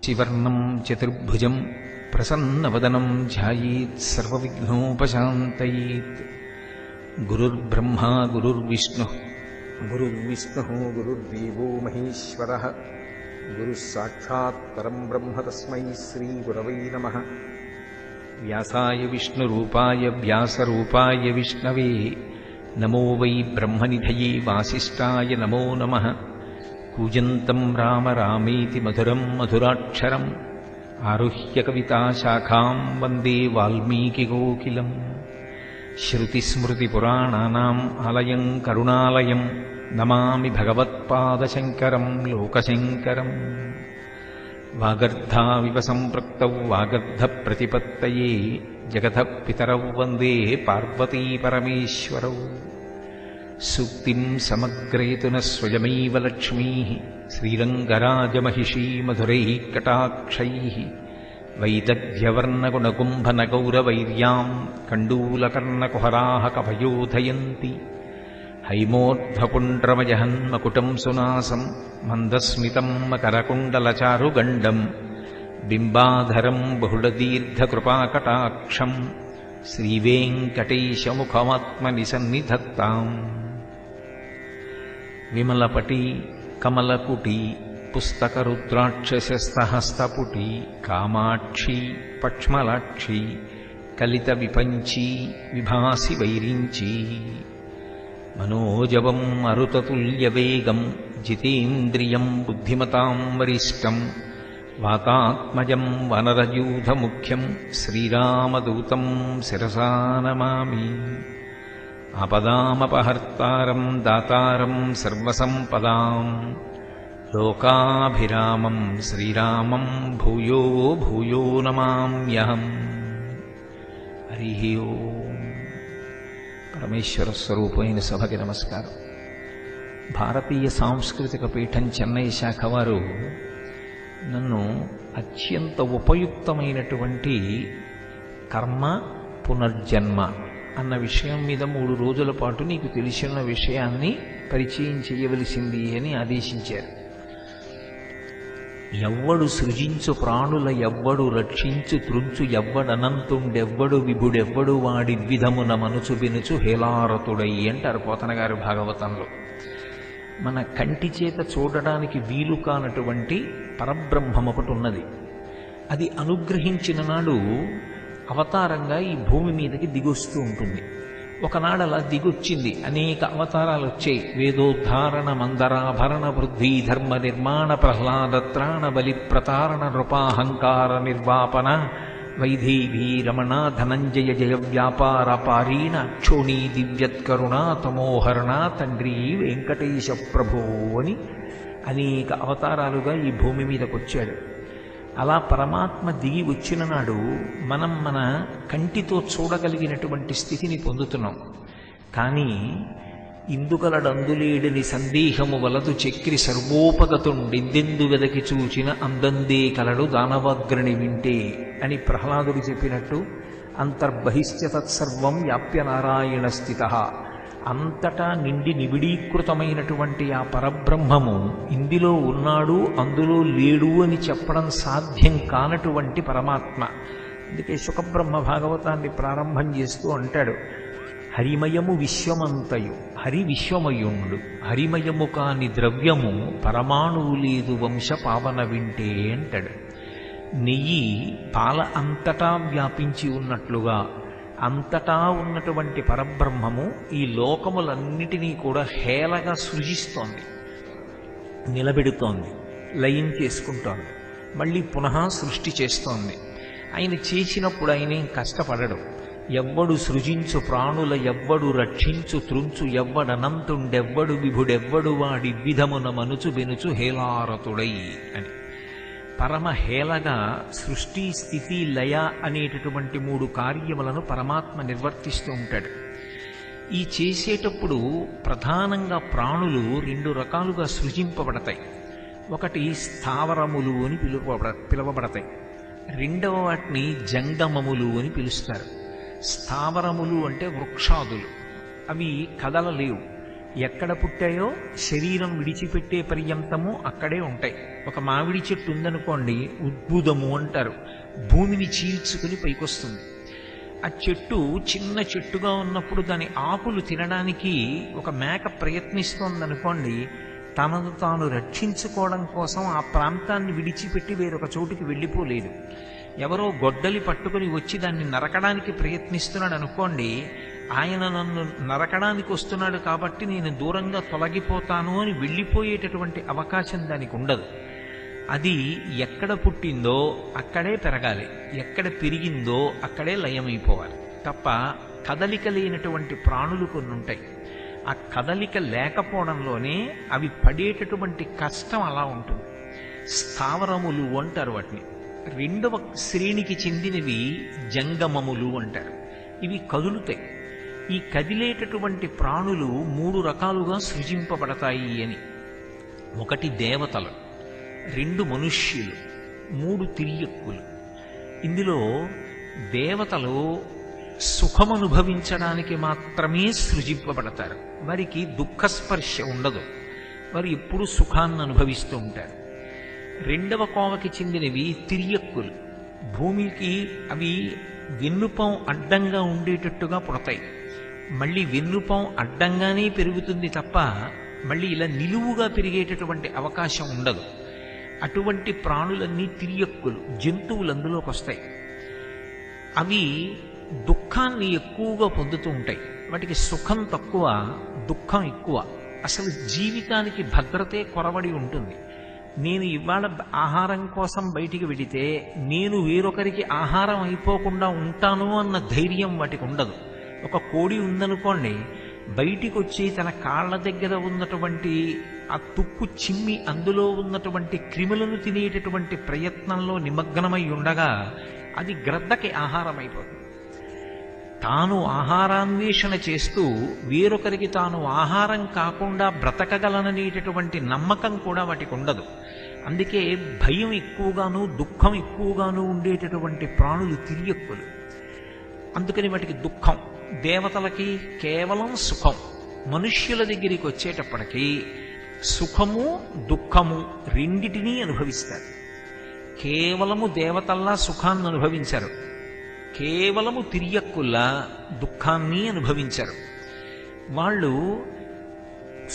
శశివర్ణం చతుర్భుజం ప్రసన్నవదనం ధ్యాయేత్ సర్వవిఘ్నోపశాంతయేత్. గురుర్బ్రహ్మా గురుర్విష్ణుః గురుర్దేవో మహేశ్వరః. గురుః సాక్షాత్ పరం బ్రహ్మ తస్మై శ్రీగురవై నమః. వ్యాసాయ విష్ణురూపాయ వ్యాసరూపాయ విష్ణవే నమో వై బ్రహ్మనిధయే వాసిష్ఠాయ నమో నమః. కూజంతం రామ రామేతి మధురం మధురాక్షరం ఆరుహ్య కవితాశాఖాం వందే వాల్మీకికోకిలం. శ్రుతిస్మృతిపురాణానాం ఆలయం కరుణాలయం నమామి భగవత్పాదశంకరం లోకశంకరం. వాగర్ధావివ సంపృక్తౌ వాగర్ధప్రతిపత్తయే జగతః పితరౌ వందే పార్వతీ పరమేశ్వరౌ. సూక్తిం సమగ్రేతున స్వయమైవ లక్ష్మీః శ్రీరంగరాజమహిషీ మధురైః కటాక్షైః. వైదగ్ధ్యవర్ణగుణకుంభనగౌరవైర్యాం కండూలకర్ణకుహరాः కవయోధయంతి. హైమోర్ధ్వపుండ్రమజహన్మకుటం సునాసం మందస్మితం మకరకుండలచారుగండం బింబాధరం బహుళదీర్ఘకృపాకటాక్షం శ్రీవేంకటేశముఖమాత్మని సన్నిధత్తాం. విమలపటి కమలకుటి పుస్తకరుద్రాక్షసస్తహస్తపుటి కామాక్షి పక్ష్మలాక్షి కలిత విపంచీ విభాసి వైరించీ. మనోజవం మరుతతుల్యవేగం జితేంద్రియం బుద్ధిమతాం వరిష్టం వాతాత్మజం వనరయూధముఖ్యం శ్రీరామదూతం శిరసా నమామి. ఆపదామపహర్తారం దాతారం సర్వసంపదాం లోకాభిరామం శ్రీరామం భూయో భూయో నమామ్యహం. హరి ఓం. పరమేశ్వర స్వరూపమైన సభకి నమస్కారం. భారతీయ సాంస్కృతిక పీఠం చెన్నై శాఖ వారు నన్ను అత్యంత ఉపయుక్తమైనటువంటి కర్మ పునర్జన్మ అన్న విషయం మీద 3 రోజుల పాటు నీకు తెలిసిన విషయాన్ని పరిచయం చేయవలసింది అని ఆదేశించారు. ఎవ్వడు సృజించు ప్రాణుల ఎవ్వడు రక్షించు త్రుంచు ఎవ్వడనంతుండెవ్వడు విభుడెవ్వడు వాడి విధమున మనుచు బినుచు హేలారతుడై అంటారు పోతన గారు భాగవతంలో. మన కంటి చేత చూడడానికి వీలు కానటువంటి పరబ్రహ్మం ఒకటి ఉన్నది. అది అనుగ్రహించిన నాడు అవతారంగా ఈ భూమి మీదకి దిగొస్తూ ఉంటుంది. ఒకనాడు అలా దిగొచ్చింది, అనేక అవతారాలు వచ్చాయి. వేదోద్ధారణ మందరాభరణ వృద్ధి ధర్మ నిర్మాణ ప్రహ్లాదత్రాణ బలి ప్రతారణ నృపాహంకార నిర్వాపన వైదేహీ రమణ ధనంజయ జయ వ్యాపార పారీణ క్షోణీ దివ్యత్కరుణ తమోహరణ తండ్రి వెంకటేశ ప్రభో అని అనేక అవతారాలుగా ఈ భూమి మీదకి వచ్చాడు. అలా పరమాత్మ దిగి వచ్చిన నాడు మనం మన కంటితో చూడగలిగినటువంటి స్థితిని పొందుతున్నాం. కానీ ఇందుకలడందులేడని సందేహము వలదు చక్రి సర్వోపగతుండెందెందు వెదకి చూచిన అందందే కలడు దానవాగ్రణి వింటే అని ప్రహ్లాదుడు చెప్పినట్టు అంతర్బహిశ్చ తత్సర్వం వ్యాప్య నారాయణ స్థితః. అంతటా నిండి నిబిడీకృతమైనటువంటి ఆ పరబ్రహ్మము ఇందులో ఉన్నాడు అందులో లేడు అని చెప్పడం సాధ్యం కానటువంటి పరమాత్మ. అందుకే సుఖబ్రహ్మ భాగవతాన్ని ప్రారంభం చేస్తూ అంటాడు, హరిమయము విశ్వమంతయు హరి విశ్వమయుండు హరిమయము కాని ద్రవ్యము పరమాణువు లేదు వంశ పావన వింటే అంటాడు. నెయ్యి పాల అంతటా వ్యాపించి ఉన్నట్లుగా అంతటా ఉన్నటువంటి పరబ్రహ్మము ఈ లోకములన్నిటినీ కూడా హేళగా సృజిస్తోంది, నిలబెడుతోంది, లయం చేసుకుంటోంది, మళ్ళీ పునః సృష్టి చేస్తోంది. ఆయన చేసినప్పుడు ఆయనేం కష్టపడడు. ఎవ్వడు సృజించు ప్రాణుల ఎవ్వడు రక్షించు త్రుంచు ఎవ్వడనంతుండెవ్వడు విభుడెవ్వడు వాడి విధమున మనుచు బెనుచు హేలారతుడై అని పరమహేళగా సృష్టి స్థితి లయ అనేటటువంటి 3 కార్యములను పరమాత్మ నిర్వర్తిస్తూ ఉంటాడు. ఈ చేసేటప్పుడు ప్రధానంగా ప్రాణులు 2 రకాలుగా సృజింపబడతాయి. ఒకటి స్థావరములు అని పిలువబడతాయి, రెండవ వాటిని జంగమములు అని పిలుస్తారు. స్థావరములు అంటే వృక్షాదులు, అవి కదలలేవు. ఎక్కడ పుట్టాయో శరీరం విడిచిపెట్టే పర్యంతము అక్కడే ఉంటాయి. ఒక మామిడి చెట్టు ఉందనుకోండి, ఉద్భుతము అంటారు, భూమిని చీల్చుకుని పైకొస్తుంది. ఆ చెట్టు చిన్న చెట్టుగా ఉన్నప్పుడు దాని ఆకులు తినడానికి ఒక మేక ప్రయత్నిస్తోందనుకోండి, తనను తాను రక్షించుకోవడం కోసం ఆ ప్రాంతాన్ని విడిచిపెట్టి వేరొక చోటుకి వెళ్ళిపోలేదు. ఎవరో గొడ్డలి పట్టుకుని వచ్చి దాన్ని నరకడానికి ప్రయత్నిస్తున్నాడు అనుకోండి, ఆయన నన్ను నరకడానికి వస్తున్నాడు కాబట్టి నేను దూరంగా తొలగిపోతాను అని వెళ్ళిపోయేటటువంటి అవకాశం దానికి ఉండదు. అది ఎక్కడ పుట్టిందో అక్కడే పెరగాలి, ఎక్కడ పెరిగిందో అక్కడే లయమైపోవాలి తప్ప కదలిక లేనటువంటి ప్రాణులు కొన్ని ఉంటాయి. ఆ కదలిక లేకపోవడంలోనే అవి పడేటటువంటి కష్టం అలా ఉంటుంది. స్థావరములు అంటారు వాటిని. రెండవ శ్రేణికి చెందినవి జంగమములు అంటారు. ఇవి కదులుతాయి. ఈ కదిలేటటువంటి ప్రాణులు 3 రకాలుగా సృజింపబడతాయి అని. 1 దేవతలు, 2 మనుష్యులు, 3 తిర్యక్కులు. ఇందులో దేవతలు సుఖమనుభవించడానికి మాత్రమే సృజింపబడతారు. వారికి దుఃఖస్పర్శ ఉండదు, వారు ఎప్పుడూ సుఖాన్ని అనుభవిస్తూ ఉంటారు. 2వ కోవకి చెందినవి తిర్యక్కులు. భూమికి అవి వెన్నుపం అడ్డంగా ఉండేటట్టుగా పుడతాయి. మళ్ళీ వెన్నుపం అడ్డంగానే పెరుగుతుంది తప్ప మళ్ళీ ఇలా నిలువుగా పెరిగేటటువంటి అవకాశం ఉండదు. అటువంటి ప్రాణులన్నీ తిర్యక్కులు, జంతువులు అందులోకి వస్తాయి. అవి దుఃఖాన్ని ఎక్కువగా పొందుతూ ఉంటాయి. వాటికి సుఖం తక్కువ, దుఃఖం ఎక్కువ. అసలు జీవితానికి భద్రతే కొరవడి ఉంటుంది. నేను ఇవాళ ఆహారం కోసం బయటికి వెడితే నేను వేరొకరికి ఆహారం అయిపోకుండా ఉంటాను అన్న ధైర్యం వాటికి ఉండదు. ఒక కోడి ఉందనుకోండి, బయటికి వచ్చి తన కాళ్ళ దగ్గర ఉన్నటువంటి ఆ తుక్కు చిమ్మి అందులో ఉన్నటువంటి క్రిములను తినేటటువంటి ప్రయత్నంలో నిమగ్నమై ఉండగా అది గ్రద్దకి ఆహారం అయిపోతుంది. తాను ఆహారాన్వేషణ చేస్తూ వేరొకరికి తాను ఆహారం కాకుండా బ్రతకగలననేటటువంటి నమ్మకం కూడా వాటికి ఉండదు. అందుకే భయం ఎక్కువగాను దుఃఖం ఎక్కువగాను ఉండేటటువంటి ప్రాణులు తిర్యక్కులు. అందుకని వాటికి దుఃఖం. దేవతలకి కేవలం సుఖం. మనుష్యుల దగ్గరికి వచ్చేటప్పటికీ సుఖము దుఃఖము రెండిటినీ అనుభవిస్తారు. కేవలము దేవతల్లా సుఖాన్ని అనుభవించారు, కేవలము తిర్యక్కుల్లా దుఃఖాన్ని అనుభవించారు. వాళ్ళు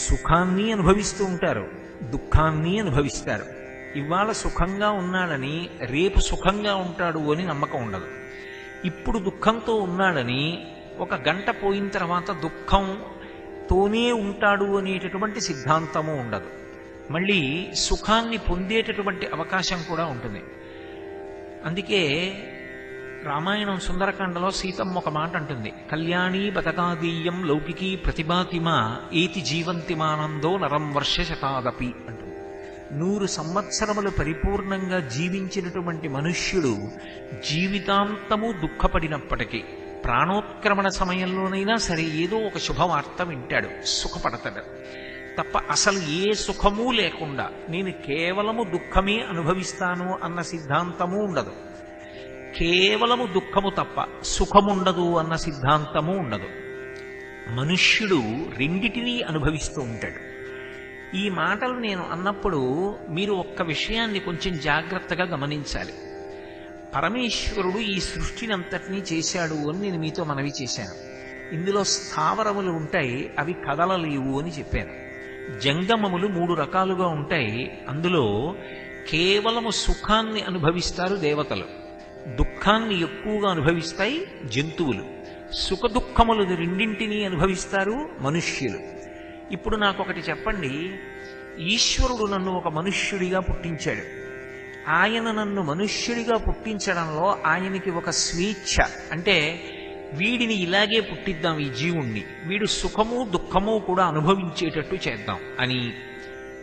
సుఖాన్ని అనుభవిస్తూ ఉంటారు, దుఃఖాన్ని అనుభవిస్తారు. ఇవాళ సుఖంగా ఉన్నాడని రేపు సుఖంగా ఉంటాడు అని నమ్మకం ఉండదు. ఇప్పుడు దుఃఖంతో ఉన్నాడని 1 గంట పోయిన తర్వాత దుఃఖంతోనే ఉంటాడు అనేటటువంటి సిద్ధాంతము ఉండదు. మళ్ళీ సుఖాన్ని పొందేటటువంటి అవకాశం కూడా ఉంటుంది. అందుకే రామాయణం సుందరకాండలో సీతమ్మ ఒక మాట అంటుంది, కళ్యాణీ బతకాదీయం లౌకికీ ప్రతిభాతిమా ఏతి జీవంతిమానందో నరం వర్ష శతాదపి అంటుంది. 100 సంవత్సరములు పరిపూర్ణంగా జీవించినటువంటి మనుష్యుడు జీవితాంతము దుఃఖపడినప్పటికీ ప్రాణోత్క్రమణ సమయంలోనైనా సరే ఏదో ఒక శుభవార్త వింటాడు, సుఖపడతాడు తప్ప అసలు ఏ సుఖమూ లేకుండా నేను కేవలము దుఃఖమే అనుభవిస్తాను అన్న సిద్ధాంతము ఉండదు. కేవలము దుఃఖము తప్ప సుఖముండదు అన్న సిద్ధాంతము ఉండదు. మనుష్యుడు రెండిటినీ అనుభవిస్తూ ఉంటాడు. ఈ మాటలు నేను అన్నప్పుడు మీరు ఒక్క విషయాన్ని కొంచెం జాగ్రత్తగా గమనించాలి. పరమేశ్వరుడు ఈ సృష్టినంతటినీ చేశాడు అని నేను మీతో మనవి చేశాను. ఇందులో స్థావరములు ఉంటాయి, అవి కదలలేవు అని చెప్పాను. జంగమములు 3 రకాలుగా ఉంటాయి. అందులో కేవలము సుఖాన్ని అనుభవిస్తారు దేవతలు, దుఃఖాన్ని ఎక్కువగా అనుభవిస్తాయి జంతువులు, సుఖ దుఃఖములు రెండింటినీ అనుభవిస్తారు మనుష్యులు. ఇప్పుడు నాకొకటి చెప్పండి, ఈశ్వరుడు నన్ను ఒక మనుష్యుడిగా పుట్టించాడు. ఆయన నన్ను మనుష్యుడిగా పుట్టించడంలో ఆయనకి ఒక స్వేచ్ఛ, అంటే వీడిని ఇలాగే పుట్టిద్దాం, ఈ జీవుణ్ణి వీడు సుఖము దుఃఖము కూడా అనుభవించేటట్టు చేద్దాం అని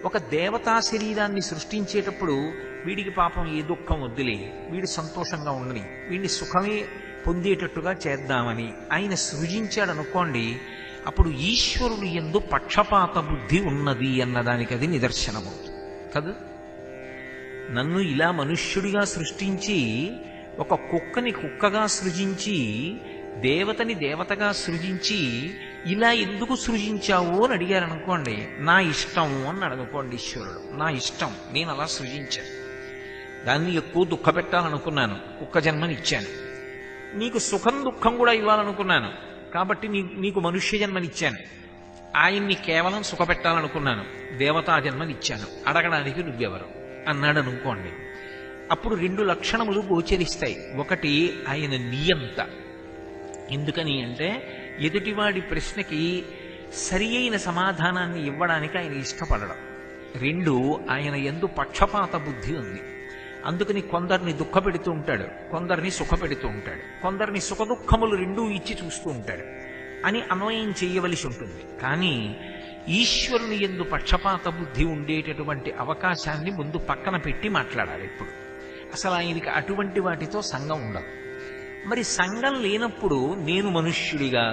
ఒక దేవతా శరీరాన్ని సృష్టించేటప్పుడు వీడికి పాపం ఏ దుఃఖం వద్దులే, వీడు సంతోషంగా ఉండని, వీడిని సుఖమే పొందేటట్టుగా చేద్దామని ఆయన సృజించాడు అనుకోండి. అప్పుడు ఈశ్వరుడు యందు పక్షపాత బుద్ధి ఉన్నది అన్నదానికి అది నిదర్శనమవుతుంది కదా. నన్ను ఇలా మనుష్యుడిగా సృష్టించి ఒక కుక్కని కుక్కగా సృజించి దేవతని దేవతగా సృజించి ఇలా ఎందుకు సృజించావు అని అడిగారు అనుకోండి, నా ఇష్టం అని అడగకోండి ఈశ్వరుడు. నా ఇష్టం, నేను అలా సృజించాను. దాన్ని ఎక్కువ దుఃఖ పెట్టాలనుకున్నాను, కుక్క జన్మని ఇచ్చాను. నీకు సుఖం దుఃఖం కూడా ఇవ్వాలనుకున్నాను, కాబట్టి నీకు మనుష్య జన్మనిచ్చాను. ఆయన్ని కేవలం సుఖపెట్టాలనుకున్నాను, దేవతా జన్మనిచ్చాను. అడగడానికి నువ్వెవరు అన్నాడు అనుకోండి. అప్పుడు 2 లక్షణములు గోచరిస్తాయి. ఒకటి, ఆయన నియంత. ఎందుకని అంటే ఎదుటివాడి ప్రశ్నకి సరి అయిన సమాధానాన్ని ఇవ్వడానికి ఆయన ఇష్టపడడం. 2, ఆయన యందు పక్షపాత బుద్ధి ఉంది. అందుకని కొందరిని దుఃఖపెడుతూ ఉంటాడు, కొందరిని సుఖపెడుతూ ఉంటాడు, కొందరిని సుఖదుఖములు 2 ఇచ్చి చూస్తూ ఉంటాడు అని అన్వయం చేయవలసి ఉంటుంది. కానీ ఈశ్వరుని యందు పక్షపాత బుద్ధి ఉండేటటువంటి అవకాశాన్ని ముందు పక్కన పెట్టి మాట్లాడాలి. ఇప్పుడు అసలు ఆయనకి అటువంటి వాటితో సంఘం ఉండదు. మరి సంఘం లేనప్పుడు నేను మనుష్యుడిగా,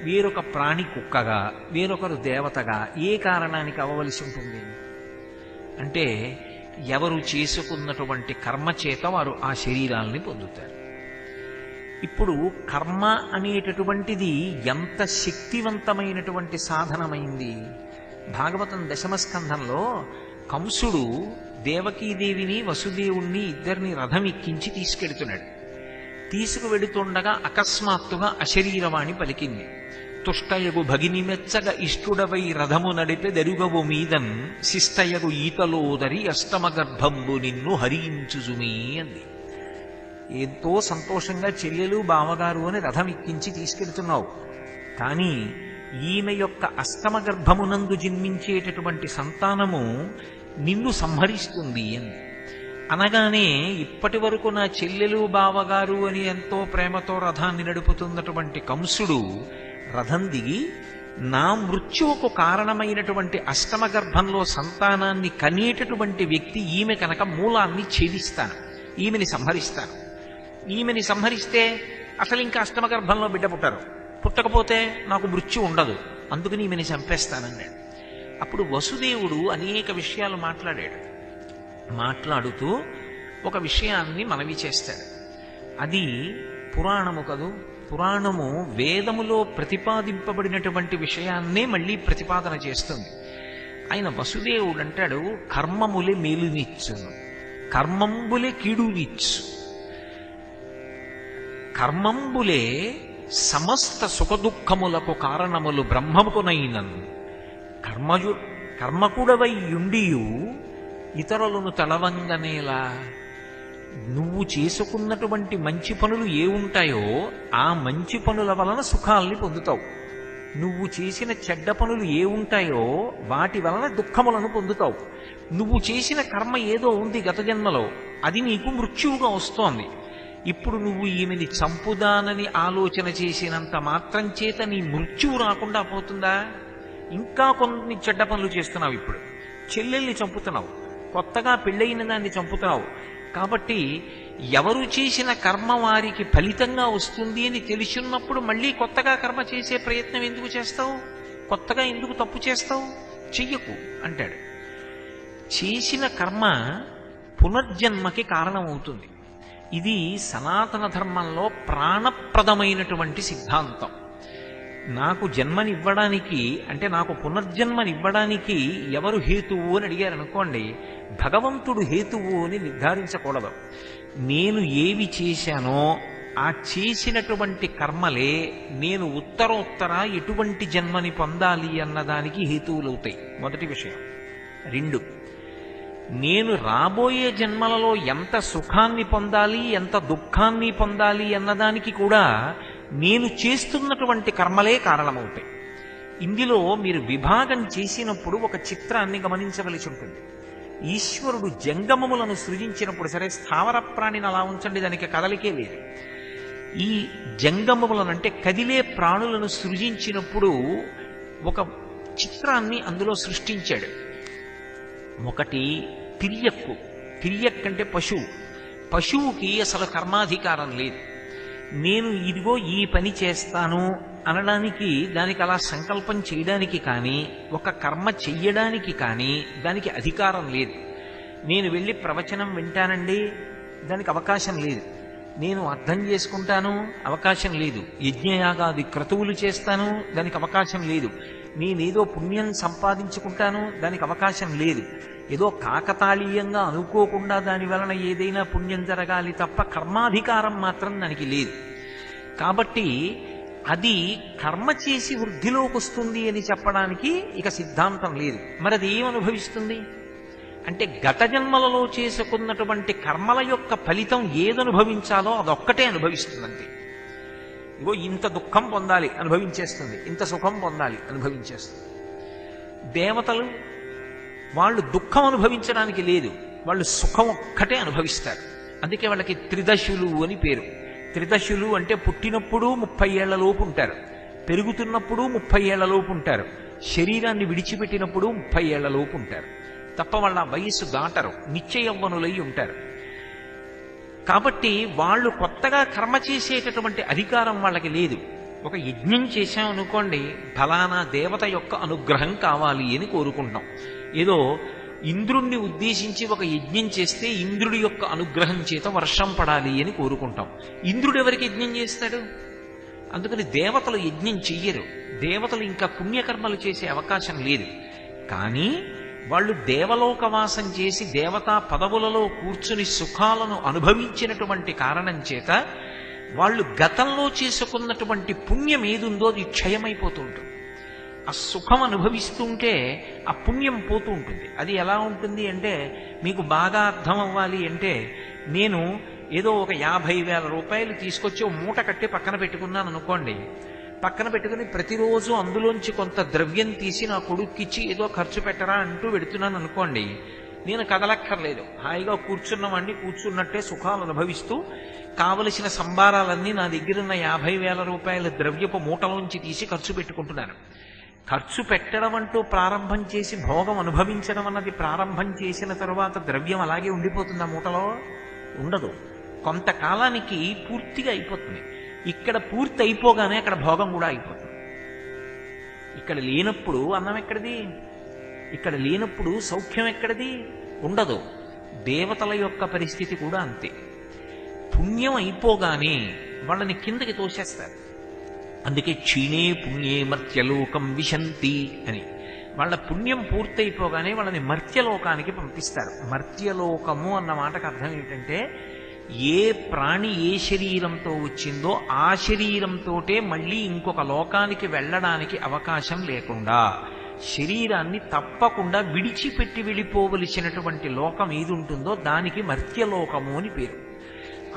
వేరొక ప్రాణి కుక్కగా, వేరొకరు దేవతగా ఏ కారణానికి అవ్వవలసి ఉంటుంది అంటే, ఎవరు చేసుకున్నటువంటి కర్మ చేత వారు ఆ శరీరాల్ని పొందుతారు. ఇప్పుడు కర్మ అనేటటువంటిది ఎంత శక్తివంతమైనటువంటి సాధనమైంది. భాగవతం 10వ స్కంధంలో కంసుడు దేవకీదేవిని వసుదేవుణ్ణి ఇద్దరిని రథం ఎక్కించి తీసుకెడుతున్నాడు. తీసుకువెడుతుండగా అకస్మాత్తుగా అశరీరవాణి పలికింది. తుష్టయగు భగిని మెచ్చగ ఇష్టుడవై రథము నడిపె దెరుగవు మీదన్ శిష్టయగు ఈతలోదరి అష్టమ గర్భంబు నిన్ను హరించుజుమీ అంది. ఎంతో సంతోషంగా చెల్లెలు బావగారు అని రథం ఎక్కించి తీసుకెడుతున్నావు, కానీ ఈమె యొక్క అష్టమ గర్భమునందు జన్మించేటటువంటి సంతానము నిన్ను సంహరిస్తుంది అని అనగానే, ఇప్పటి వరకు నా చెల్లెలు బావగారు అని ఎంతో ప్రేమతో రథాన్ని నడుపుతున్నటువంటి కంసుడు రథం దిగి, నా మృత్యువుకు కారణమైనటువంటి అష్టమ గర్భంలో సంతానాన్ని కనేటటువంటి వ్యక్తి ఈమె కనుక మూలాన్ని ఛేదిస్తాను, ఈమెని సంహరిస్తాను. ఈమెని సంహరిస్తే అసలు ఇంకా అష్టమ గర్భంలో బిడ్డ పుట్టరు, పుట్టకపోతే నాకు మృత్యు ఉండదు, అందుకని ఈమెని చంపేస్తానన్నాడు. అప్పుడు వసుదేవుడు అనేక విషయాలు మాట్లాడాడు. మాట్లాడుతూ ఒక విషయాన్ని మనవి చేస్తాడు. అది పురాణము కదూ. పురాణము వేదములో ప్రతిపాదింపబడినటువంటి విషయాన్నే మళ్ళీ ప్రతిపాదన చేస్తుంది. ఆయన వసుదేవుడు అంటాడు, కర్మములే మేలునిచ్చును, కర్మంబులే కీడునిచ్చు, కర్మంబులే సమస్త సుఖదుఖములకు కారణములు బ్రహ్మముకునైనను కర్మకుడవై యుండియు ఇతరులను తలవంగనేలా. నువ్వు చేసుకున్నటువంటి మంచి పనులు ఏ ఉంటాయో ఆ మంచి పనుల వలన సుఖాల్ని పొందుతావు. నువ్వు చేసిన చెడ్డ పనులు ఏ ఉంటాయో వాటి వలన దుఃఖములను పొందుతావు. నువ్వు చేసిన కర్మ ఏదో ఉంది గత జన్మలో, అది నీకు మృత్యువుగా వస్తోంది. ఇప్పుడు నువ్వు ఈమెని చంపుదానని ఆలోచన చేసినంత మాత్రం చేత నీ మృత్యువు రాకుండా పోతుందా? ఇంకా కొన్ని చెడ్డ పనులు చేస్తున్నావు. ఇప్పుడు చెల్లెల్ని చంపుతున్నావు, కొత్తగా పెళ్ళయిన దాన్ని చంపుతున్నావు. కాబట్టి ఎవరు చేసిన కర్మ వారికి ఫలితంగా వస్తుంది అని తెలిసినప్పుడు మళ్ళీ కొత్తగా కర్మ చేసే ప్రయత్నం ఎందుకు చేస్తావు? కొత్తగా ఎందుకు తప్పు చేస్తావు? చెయ్యకు అంటాడు. చేసిన కర్మ పునర్జన్మకి కారణమవుతుంది. ఇది సనాతన ధర్మంలో ప్రాణప్రదమైనటువంటి సిద్ధాంతం. నాకు జన్మనివ్వడానికి, అంటే నాకు పునర్జన్మనివ్వడానికి ఎవరు హేతువు అని అడిగారు అనుకోండి, భగవంతుడు హేతువు అని నిర్ధారించకూడదు. నేను ఏవి చేశానో ఆ చేసినటువంటి కర్మలే నేను ఉత్తరోత్తర ఎటువంటి జన్మని పొందాలి అన్నదానికి హేతువులవుతాయి. మొదటి విషయం. 2, నేను రాబోయే జన్మలలో ఎంత సుఖాన్ని పొందాలి, ఎంత దుఃఖాన్ని పొందాలి అన్నదానికి కూడా నేను చేస్తున్నటువంటి కర్మలే కారణమవుతాయి. ఇందులో మీరు విభాగం చేసినప్పుడు ఒక చిత్రాన్ని గమనించవలసి ఉంటుంది. ఈశ్వరుడు జంగమములను సృజించినప్పుడు, సరే స్థావర ప్రాణిని అలా ఉంచండి, దానికి కదలికే లేదు. ఈ జంగమములను అంటే కదిలే ప్రాణులను సృజించినప్పుడు ఒక చిత్రాన్ని అందులో సృష్టించాడు. ఒకటి తిరియక్కు. తిరియక్ అంటే పశువు. పశువుకి అసలు కర్మాధికారం లేదు. నేను ఇదిగో ఈ పని చేస్తాను అనడానికి, దానికి అలా సంకల్పం చేయడానికి కానీ, ఒక కర్మ చెయ్యడానికి కానీ దానికి అధికారం లేదు. నేను వెళ్ళి ప్రవచనం వింటానండి, దానికి అవకాశం లేదు. నేను అర్థం చేసుకుంటాను, అవకాశం లేదు. యజ్ఞయాగాది క్రతువులు చేస్తాను, దానికి అవకాశం లేదు. నేనేదో పుణ్యం సంపాదించుకుంటాను, దానికి అవకాశం లేదు. ఏదో కాకతాళీయంగా అనుకోకుండా దాని వలన ఏదైనా పుణ్యం జరగాలి తప్ప కర్మాధికారం మాత్రం దానికి లేదు. కాబట్టి అది కర్మ చేసి వృద్ధిలోకి వస్తుంది అని చెప్పడానికి ఇక సిద్ధాంతం లేదు. మరి అది ఏమనుభవిస్తుంది అంటే గత జన్మలలో చేసుకున్నటువంటి కర్మల యొక్క ఫలితం ఏదనుభవించాలో అదొక్కటే అనుభవిస్తుందంతే. ఇగో ఇంత దుఃఖం పొందాలి అనుభవించేస్తుంది, ఇంత సుఖం పొందాలి అనుభవించేస్తుంది. దేవతలు వాళ్ళు దుఃఖం అనుభవించడానికి లేదు, వాళ్ళు సుఖం ఒక్కటే అనుభవిస్తారు. అందుకే వాళ్ళకి త్రిదశులు అని పేరు. త్రిదశులు అంటే పుట్టినప్పుడు 30 ఏళ్ల లోపు ఉంటారు, పెరుగుతున్నప్పుడు 30 ఏళ్ల లోపు ఉంటారు, శరీరాన్ని విడిచిపెట్టినప్పుడు 30 ఏళ్ల లోపు ఉంటారు. తప్ప వాళ్ళ వయస్సు దాటరు, నిత్య యవ్వనులై ఉంటారు. కాబట్టి వాళ్ళు కొత్తగా కర్మ చేసేటటువంటి అధికారం వాళ్ళకి లేదు. ఒక యజ్ఞం చేశామనుకోండి, ఫలానా దేవత యొక్క అనుగ్రహం కావాలి అని కోరుకుంటాం. ఏదో ఇంద్రుణ్ణి ఉద్దేశించి ఒక యజ్ఞం చేస్తే ఇంద్రుడి యొక్క అనుగ్రహం చేత వర్షం పడాలి అని కోరుకుంటాం. ఇంద్రుడు ఎవరికి యజ్ఞం చేస్తాడు? అందుకని దేవతలు యజ్ఞం చెయ్యరు. దేవతలు ఇంకా పుణ్యకర్మలు చేసే అవకాశం లేదు. కానీ వాళ్ళు దేవలోకవాసం చేసి దేవతా పదవులలో కూర్చుని సుఖాలను అనుభవించినటువంటి కారణం చేత వాళ్ళు గతంలో చేసుకున్నటువంటి పుణ్యం ఏదుందో అది క్షయమైపోతూ ఉంటుంది. ఆ సుఖం అనుభవిస్తుంటే ఆ పుణ్యం పోతూ ఉంటుంది. అది ఎలా ఉంటుంది అంటే, మీకు బాగా అర్థం అవ్వాలి అంటే, నేను ఏదో ఒక 50,000 రూపాయలు తీసుకొచ్చి మూట కట్టి పక్కన పెట్టుకున్నాను అనుకోండి. పక్కన పెట్టుకుని ప్రతిరోజు అందులోంచి కొంత ద్రవ్యం తీసి నా కొడుక్కిచ్చి ఏదో ఖర్చు పెట్టరా అంటూ పెడుతున్నాను అనుకోండి. నేను కదలక్కర్లేదు, హాయిగా కూర్చున్నవాడిని కూర్చున్నట్టే సుఖాలు అనుభవిస్తూ కావలసిన సంబారాలన్నీ నా దగ్గరున్న 50,000 రూపాయల ద్రవ్యపు మూటలోంచి తీసి ఖర్చు పెట్టుకుంటున్నాను. ఖర్చు పెట్టడం అంటూ ప్రారంభం చేసి భోగం అనుభవించడం అన్నది ప్రారంభం చేసిన తరువాత ద్రవ్యం అలాగే ఉండిపోతుంది, ఆ మూటలో ఉండదు. కొంతకాలానికి పూర్తిగా అయిపోతుంది. ఇక్కడ పూర్తి అయిపోగానే అక్కడ భోగం కూడా అయిపోతుంది. ఇక్కడ లేనప్పుడు అన్నం ఎక్కడిది, ఇక్కడ లేనప్పుడు సౌఖ్యం ఎక్కడిది, ఉండదు. దేవతల యొక్క పరిస్థితి కూడా అంతే. పుణ్యం అయిపోగానే వాళ్ళని కిందకి తోసేస్తారు. అందుకే క్షీణే పుణ్యే మర్త్యలోకం విశంతి అని. వాళ్ళ పుణ్యం పూర్తయిపోగానే వాళ్ళని మర్త్యలోకానికి పంపిస్తారు. మర్త్యలోకము అన్న మాటకు అర్థం ఏంటంటే, ఏ ప్రాణి ఏ శరీరంతో వచ్చిందో ఆ శరీరంతోటే మళ్ళీ ఇంకొక లోకానికి వెళ్ళడానికి అవకాశం లేకుండా శరీరాన్ని తప్పకుండా విడిచిపెట్టి వెళ్ళిపోవలసినటువంటి లోకం ఏది ఉంటుందో దానికి మర్త్యలోకము అని పేరు.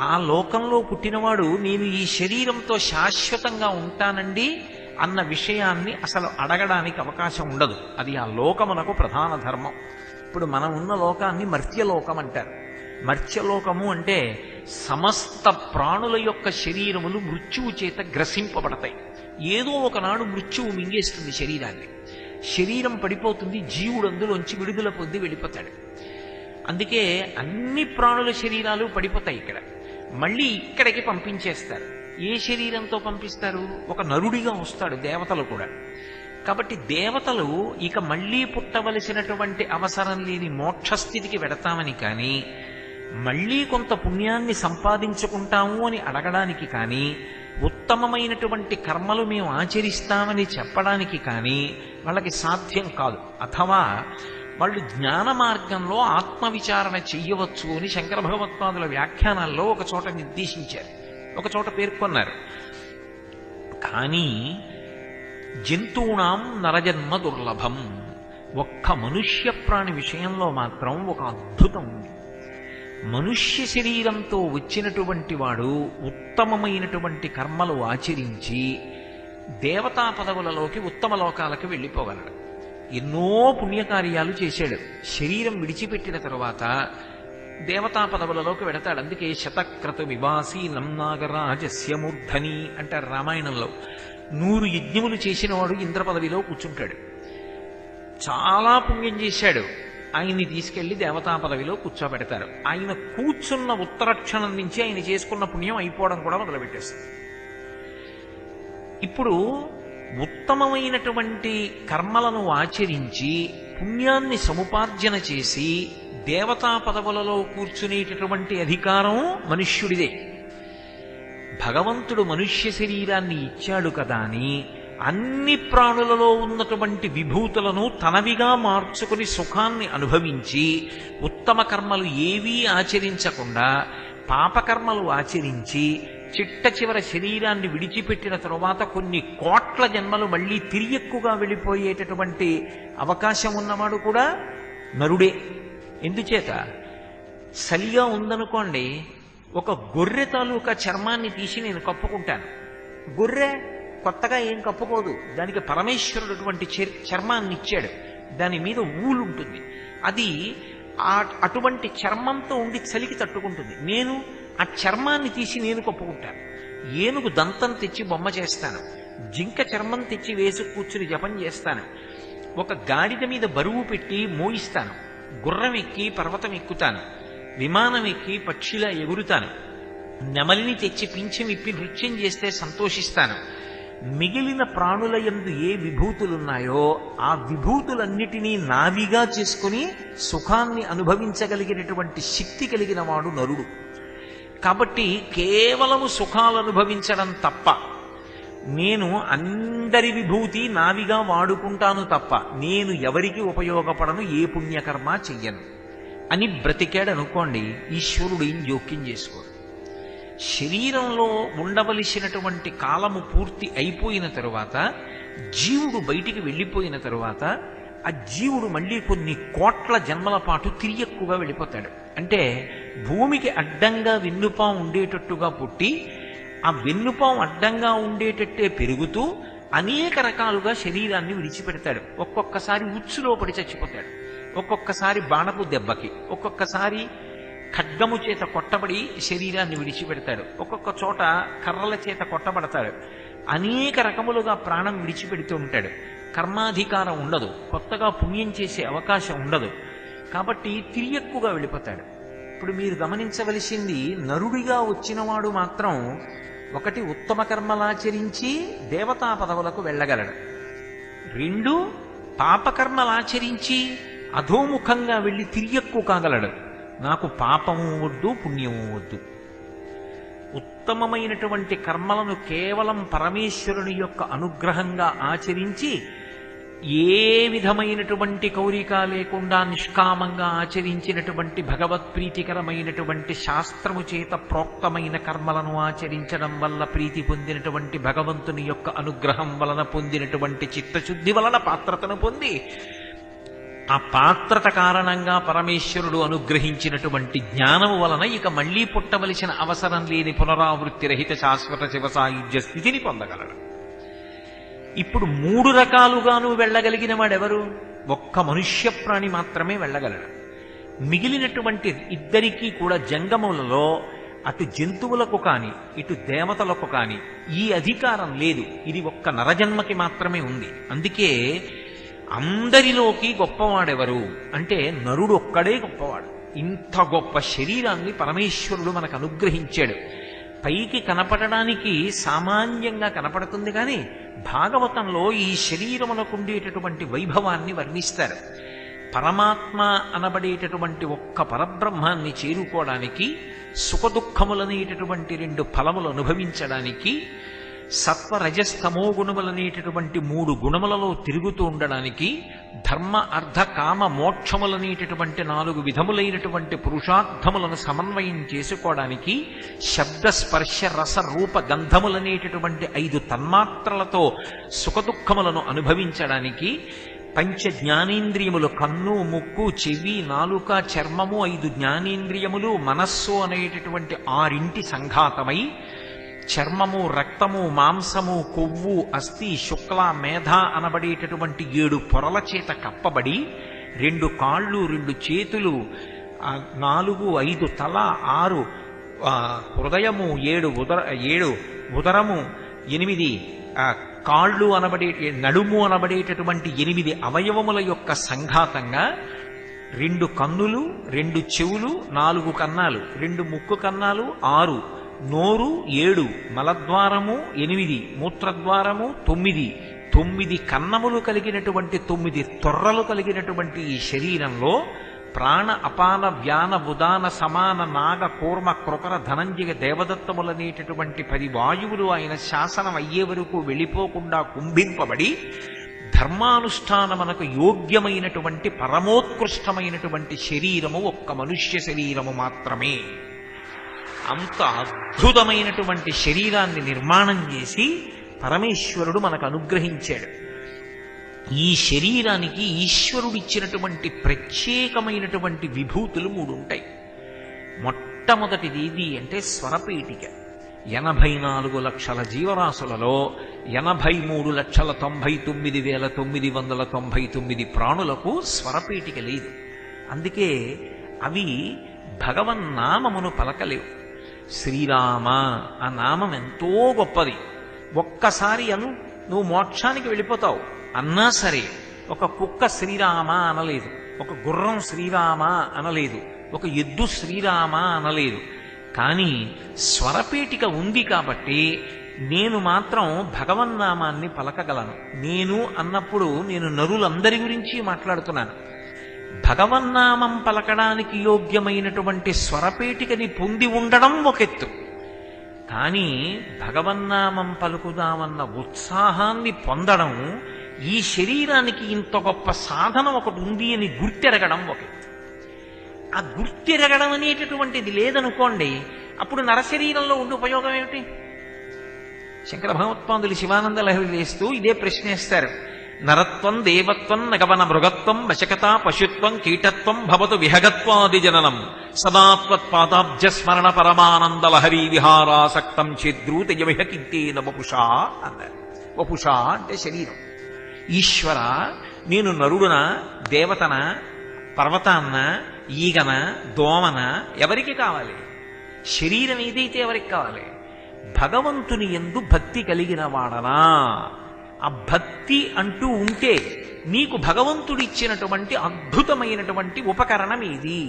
ఆ లోకంలో పుట్టినవాడు నేను ఈ శరీరంతో శాశ్వతంగా ఉంటానండి అన్న విషయాన్ని అసలు అడగడానికి అవకాశం ఉండదు. అది ఆ లోకమునకు ప్రధాన ధర్మం. ఇప్పుడు మనం ఉన్న లోకాన్ని మర్త్యలోకం అంటారు. మర్త్యలోకము అంటే సమస్త ప్రాణుల యొక్క శరీరములు మృత్యువు చేత గ్రసింపబడతాయి. ఏదో ఒకనాడు మృత్యువు మింగేస్తుంది శరీరాన్ని, శరీరం పడిపోతుంది, జీవుడు అందులోంచి విడుదల పొంది వెళ్ళిపోతాడు. అందుకే అన్ని ప్రాణుల శరీరాలు పడిపోతాయి. ఇక్కడ మళ్ళీ ఇక్కడికి పంపించేస్తారు. ఏ శరీరంతో పంపిస్తారు? ఒక నరుడిగా వస్తాడు దేవతలు కూడా. కాబట్టి దేవతలు ఇక మళ్ళీ పుట్టవలసినటువంటి అవసరం లేని మోక్షస్థితికి వెడతామని కానీ, మళ్ళీ కొంత పుణ్యాన్ని సంపాదించుకుంటాము అని అడగడానికి కానీ, ఉత్తమమైనటువంటి కర్మలు మేము ఆచరిస్తామని చెప్పడానికి కానీ వాళ్ళకి సాధ్యం కాదు. అథవా వాళ్ళు జ్ఞాన మార్గంలో ఆత్మవిచారణ చెయ్యవచ్చు అని శంకర భగవత్పాదుల వ్యాఖ్యానాల్లో ఒక చోట నిర్దేశించారు, ఒక చోట పేర్కొన్నారు. కానీ జంతువునాం నరజన్మ దుర్లభం, ఒక్క మనుష్య ప్రాణి విషయంలో మాత్రం ఒక అద్భుతం ఉంది. మనుష్య శరీరంతో వచ్చినటువంటి వాడు ఉత్తమమైనటువంటి కర్మలు ఆచరించి దేవతా పదవులలోకి ఉత్తమ లోకాలకు వెళ్ళిపోగలడు. ఎన్నో పుణ్యకార్యాలు చేశాడు. శరీరం విడిచిపెట్టిన తరువాత దేవతా పదవులలోకి వెడతాడు. అందుకే శతక్రతు వివాసీనం నాగరాజస్య మూర్ధని అంటారు రామాయణంలో. 100 యజ్ఞములు చేసిన వాడు ఇంద్ర పదవిలో కూర్చుంటాడు. చాలా పుణ్యం చేశాడు, ఆయన్ని తీసుకెళ్లి దేవతా పదవిలో కూర్చోబెడతారు. ఆయన కూర్చున్న ఉత్తరక్షణం నుంచి ఆయన చేసుకున్న పుణ్యం అయిపోవడం కూడా మొదలుపెట్టేస్తుంది. ఇప్పుడు ఉత్తమమైనటువంటి కర్మలను ఆచరించి పుణ్యాన్ని సముపార్జన చేసి దేవతా పదవులలో కూర్చునేటటువంటి అధికారం మనుష్యుడిదే. భగవంతుడు మనుష్య శరీరాన్ని ఇచ్చాడు కదా అని అన్ని ప్రాణులలో ఉన్నటువంటి విభూతులను తనవిగా మార్చుకుని సుఖాన్ని అనుభవించి ఉత్తమ కర్మలు ఏవీ ఆచరించకుండా పాపకర్మలు ఆచరించి చిట్ట చివర శరీరాన్ని విడిచిపెట్టిన తరువాత కొన్ని కోట్ల జన్మలు మళ్ళీ తిరియక్కుగా వెళ్ళిపోయేటటువంటి అవకాశం ఉన్నవాడు కూడా నరుడే. ఎందుచేత సలిగా ఉందనుకోండి, ఒక గొర్రె తాలూకా చర్మాన్ని తీసి నేను కప్పుకుంటాను. గొర్రె కొత్తగా ఏం కప్పుకోదు, దానికి పరమేశ్వరుడు అటువంటి చర్మాన్ని ఇచ్చాడు, దాని మీద ఊలు ఉంటుంది, అది అటువంటి చర్మంతో ఉండి చలికి తట్టుకుంటుంది. నేను ఆ చర్మాన్ని తీసి నేను కప్పుకుంటాను. ఏనుగు దంతం తెచ్చి బొమ్మ చేస్తాను, జింక చర్మం తెచ్చి వేసి కూర్చుని జపం చేస్తాను, ఒక గాడిద మీద బరువు పెట్టి మోయిస్తాను, గుర్రం ఎక్కి పర్వతం ఎక్కుతాను, విమానం ఎక్కి పక్షిలా ఎగురుతాను, నెమలిని తెచ్చి పింఛం ఇప్పి నృత్యం చేస్తే సంతోషిస్తాను. మిగిలిన ప్రాణుల యందు ఏ విభూతులున్నాయో ఆ విభూతులన్నిటినీ నావిగా చేసుకుని సుఖాన్ని అనుభవించగలిగినటువంటి శక్తి కలిగిన వాడు నరుడు. కాబట్టి కేవలము సుఖాలు అనుభవించడం తప్ప, నేను అందరి విభూతి నావిగా వాడుకుంటాను తప్ప నేను ఎవరికి ఉపయోగపడను, ఏ పుణ్యకర్మ చెయ్యను అని బ్రతికాడనుకోండి, ఈశ్వరుడు ఏం జోక్యం చేసుకోడు. శరీరంలో ఉండవలసినటువంటి కాలము పూర్తి అయిపోయిన తరువాత, జీవుడు బయటికి వెళ్ళిపోయిన తరువాత, ఆ జీవుడు మళ్ళీ కొన్ని కోట్ల జన్మల పాటు తిరియక్కుగా వెళ్ళిపోతాడు. అంటే భూమికి అడ్డంగా వెన్నుపాం ఉండేటట్టుగా పుట్టి ఆ వెన్నుపాం అడ్డంగా ఉండేటట్టే పెరుగుతూ అనేక రకాలుగా శరీరాన్ని విడిచిపెడతాడు. ఒక్కొక్కసారి ఉచ్చులో పడి చచ్చిపోతాడు, ఒక్కొక్కసారి బాణపు దెబ్బకి, ఒక్కొక్కసారి ఖడ్గము చేత కొట్టబడి శరీరాన్ని విడిచిపెడతాడు, ఒక్కొక్క చోట కర్రల చేత కొట్టబడతాడు. అనేక రకములుగా ప్రాణం విడిచిపెడుతూ ఉంటాడు. కర్మాధికారం ఉండదు, కొత్తగా పుణ్యం చేసే అవకాశం ఉండదు. కాబట్టి తిరియక్కుగా వెళ్ళిపోతాడు. ఇప్పుడు మీరు గమనించవలసింది, నరుడిగా వచ్చినవాడు మాత్రం ఒకటి ఉత్తమ కర్మలాచరించి దేవతా పదవులకు వెళ్ళగలడు, రెండు పాపకర్మలాచరించి అధోముఖంగా వెళ్ళి తిరియక్కు కాగలడు. నాకు పాపము వద్దు, పుణ్యము వద్దు. ఉత్తమమైనటువంటి కర్మలను కేవలం పరమేశ్వరుని యొక్క అనుగ్రహంగా ఆచరించి ఏ విధమైనటువంటి కోరిక లేకుండా నిష్కామంగా ఆచరించినటువంటి భగవత్ప్రీతికరమైనటువంటి శాస్త్రము చేత ప్రోక్తమైన కర్మలను ఆచరించడం వల్ల ప్రీతి పొందినటువంటి భగవంతుని యొక్క అనుగ్రహం వలన పొందినటువంటి చిత్తశుద్ధి వలన పాత్రతను పొంది, ఆ పాత్రత కారణంగా పరమేశ్వరుడు అనుగ్రహించినటువంటి జ్ఞానము వలన ఇక మళ్లీ పుట్టవలసిన అవసరం లేని పునరావృత్తి రహిత శాశ్వత శివ సాయుధ్య స్థితిని పొందగలడు. ఇప్పుడు మూడు రకాలుగాను వెళ్ళగలిగిన వాడెవరు? ఒక్క మనుష్య ప్రాణి మాత్రమే వెళ్ళగలడు. మిగిలినటువంటి ఇద్దరికీ కూడా జంగములలో అటు జంతువులకు కాని ఇటు దేవతలకు కాని ఈ అధికారం లేదు. ఇది ఒక్క నరజన్మకి మాత్రమే ఉంది. అందుకే అందరిలోకి గొప్పవాడెవరు అంటే నరుడు ఒక్కడే గొప్పవాడు. ఇంత గొప్ప శరీరాన్ని పరమేశ్వరుడు మనకు అనుగ్రహించాడు. పైకి కనపడడానికి సామాన్యంగా కనపడుతుంది, కానీ భాగవతంలో ఈ శరీరమునకు ఉండేటటువంటి వైభవాన్ని వర్ణిస్తారు. పరమాత్మ అనబడేటటువంటి ఒక్క పరబ్రహ్మాన్ని చేరుకోవడానికి, సుఖదుఖములనేటటువంటి రెండు ఫలములు అనుభవించడానికి, సత్వరజస్తమో గుణములనేటటువంటి మూడు గుణములలో తిరుగుతూ ఉండడానికి, ధర్మ అర్థ కామ మోక్షములనేటటువంటి నాలుగు విధములైనటువంటి పురుషార్థములను సమన్వయం చేసుకోవడానికి, శబ్ద స్పర్శ రస రూప గంధములనేటటువంటి 5 తన్మాత్రలతో సుఖదుఖములను అనుభవించడానికి, పంచ జ్ఞానేంద్రియములు కన్ను ముక్కు చెవి నాలుక చర్మము 5 జ్ఞానేంద్రియములు మనస్సు అనేటటువంటి 6 సంఘాతమై, చర్మము రక్తము మాంసము కొవ్వు అస్థి శుక్ల మేధ అనబడేటటువంటి 7 పొరల చేత కప్పబడి, 2 కాళ్ళు 2 చేతులు 4 5 తల 6 హృదయము 7 ఉదరము 8 కాళ్ళు అనబడే నడుము అనబడేటటువంటి 8 అవయవముల యొక్క సంఘాతంగా 2 కన్నులు 2 చెవులు 4 కన్నాలు 2 ముక్కు కన్నాలు 6 నోరు 7 మలద్వారము 8 మూత్రద్వారము 9 కన్నములు కలిగినటువంటి 9 తొర్రలు కలిగినటువంటి ఈ శరీరంలో ప్రాణ అపాన వ్యాన ఉదాన సమాన నాగ కూర్మ కృకర ధనంజయ దేవదత్తములనేటటువంటి 10 వాయువులు ఆయన శాసనం అయ్యే వరకు వెళ్ళిపోకుండా కుంభింపబడి ధర్మానుష్ఠానమునకు యోగ్యమైనటువంటి పరమోత్కృష్టమైనటువంటి శరీరము ఒక్క మనుష్య శరీరము మాత్రమే. అంత అద్భుతమైనటువంటి శరీరాన్ని నిర్మాణం చేసి పరమేశ్వరుడు మనకు అనుగ్రహించాడు. ఈ శరీరానికి ఈశ్వరుడిచ్చినటువంటి ప్రత్యేకమైనటువంటి విభూతులు 3 ఉంటాయి. మొట్టమొదటిది ఏది అంటే స్వరపీఠిక. 84 లక్షల జీవరాశులలో 83,99,999 ప్రాణులకు స్వరపీఠిక లేదు. అందుకే అవి భగవన్నామమును పలకలేవు. శ్రీరామ ఆ నామం ఎంతో గొప్పది. ఒక్కసారి నువ్వు మోక్షానికి వెళ్ళిపోతావు అన్నా సరే ఒక కుక్క శ్రీరామ అనలేదు, ఒక గుర్రం శ్రీరామ అనలేదు, ఒక ఎద్దు శ్రీరామ అనలేదు. కానీ స్వరపేటిక ఉంది కాబట్టి నేను మాత్రం భగవన్నామాన్ని పలకగలను. నేను అన్నప్పుడు నేను నరులందరి గురించి మాట్లాడుతున్నాను. భగవన్నామం పలకడానికి యోగ్యమైనటువంటి స్వరపేటికని పొంది ఉండడం ఒకెత్తు, కానీ భగవన్నామం పలుకుదామన్న ఉత్సాహాన్ని పొందడం, ఈ శరీరానికి ఇంత గొప్ప సాధనం ఒకటి ఉంది అని గుర్తెరగడం ఒకెత్తు. ఆ గుర్తెరగడం అనేటటువంటిది లేదనుకోండి, అప్పుడు నరశరీరంలో ఉండే ఉపయోగం ఏమిటి? శంకర భగవత్పాదులు శివానంద లహరి వేస్తూ ఇదే ప్రశ్నేస్తారు. నరత్వం దేవత్వం నగవన మృగత్వం వశకత పశుత్వం కీటత్వం భవతు విహగత్వాది జననం సదాత్వత్పాదాబ్జ స్మరణ పరమానంద లహరీ విహారాసక్తం చేద్రూతయ విహకింతేన వపుషా అన్నారు. వపుషా అంటే శరీరం. ఈశ్వర, నేను నరుడున, దేవతన, పర్వతాన్న, ఈగన, దోమన ఎవరికి కావాలి? శరీరం ఏదైతే ఎవరికి కావాలి? భగవంతుని యందు భక్తి కలిగిన వాడనా? ఆ భక్తి అంటూ ఉంటే నీకు భగవంతుడిచ్చినటువంటి అద్భుతమైనటువంటి ఉపకరణం ఏది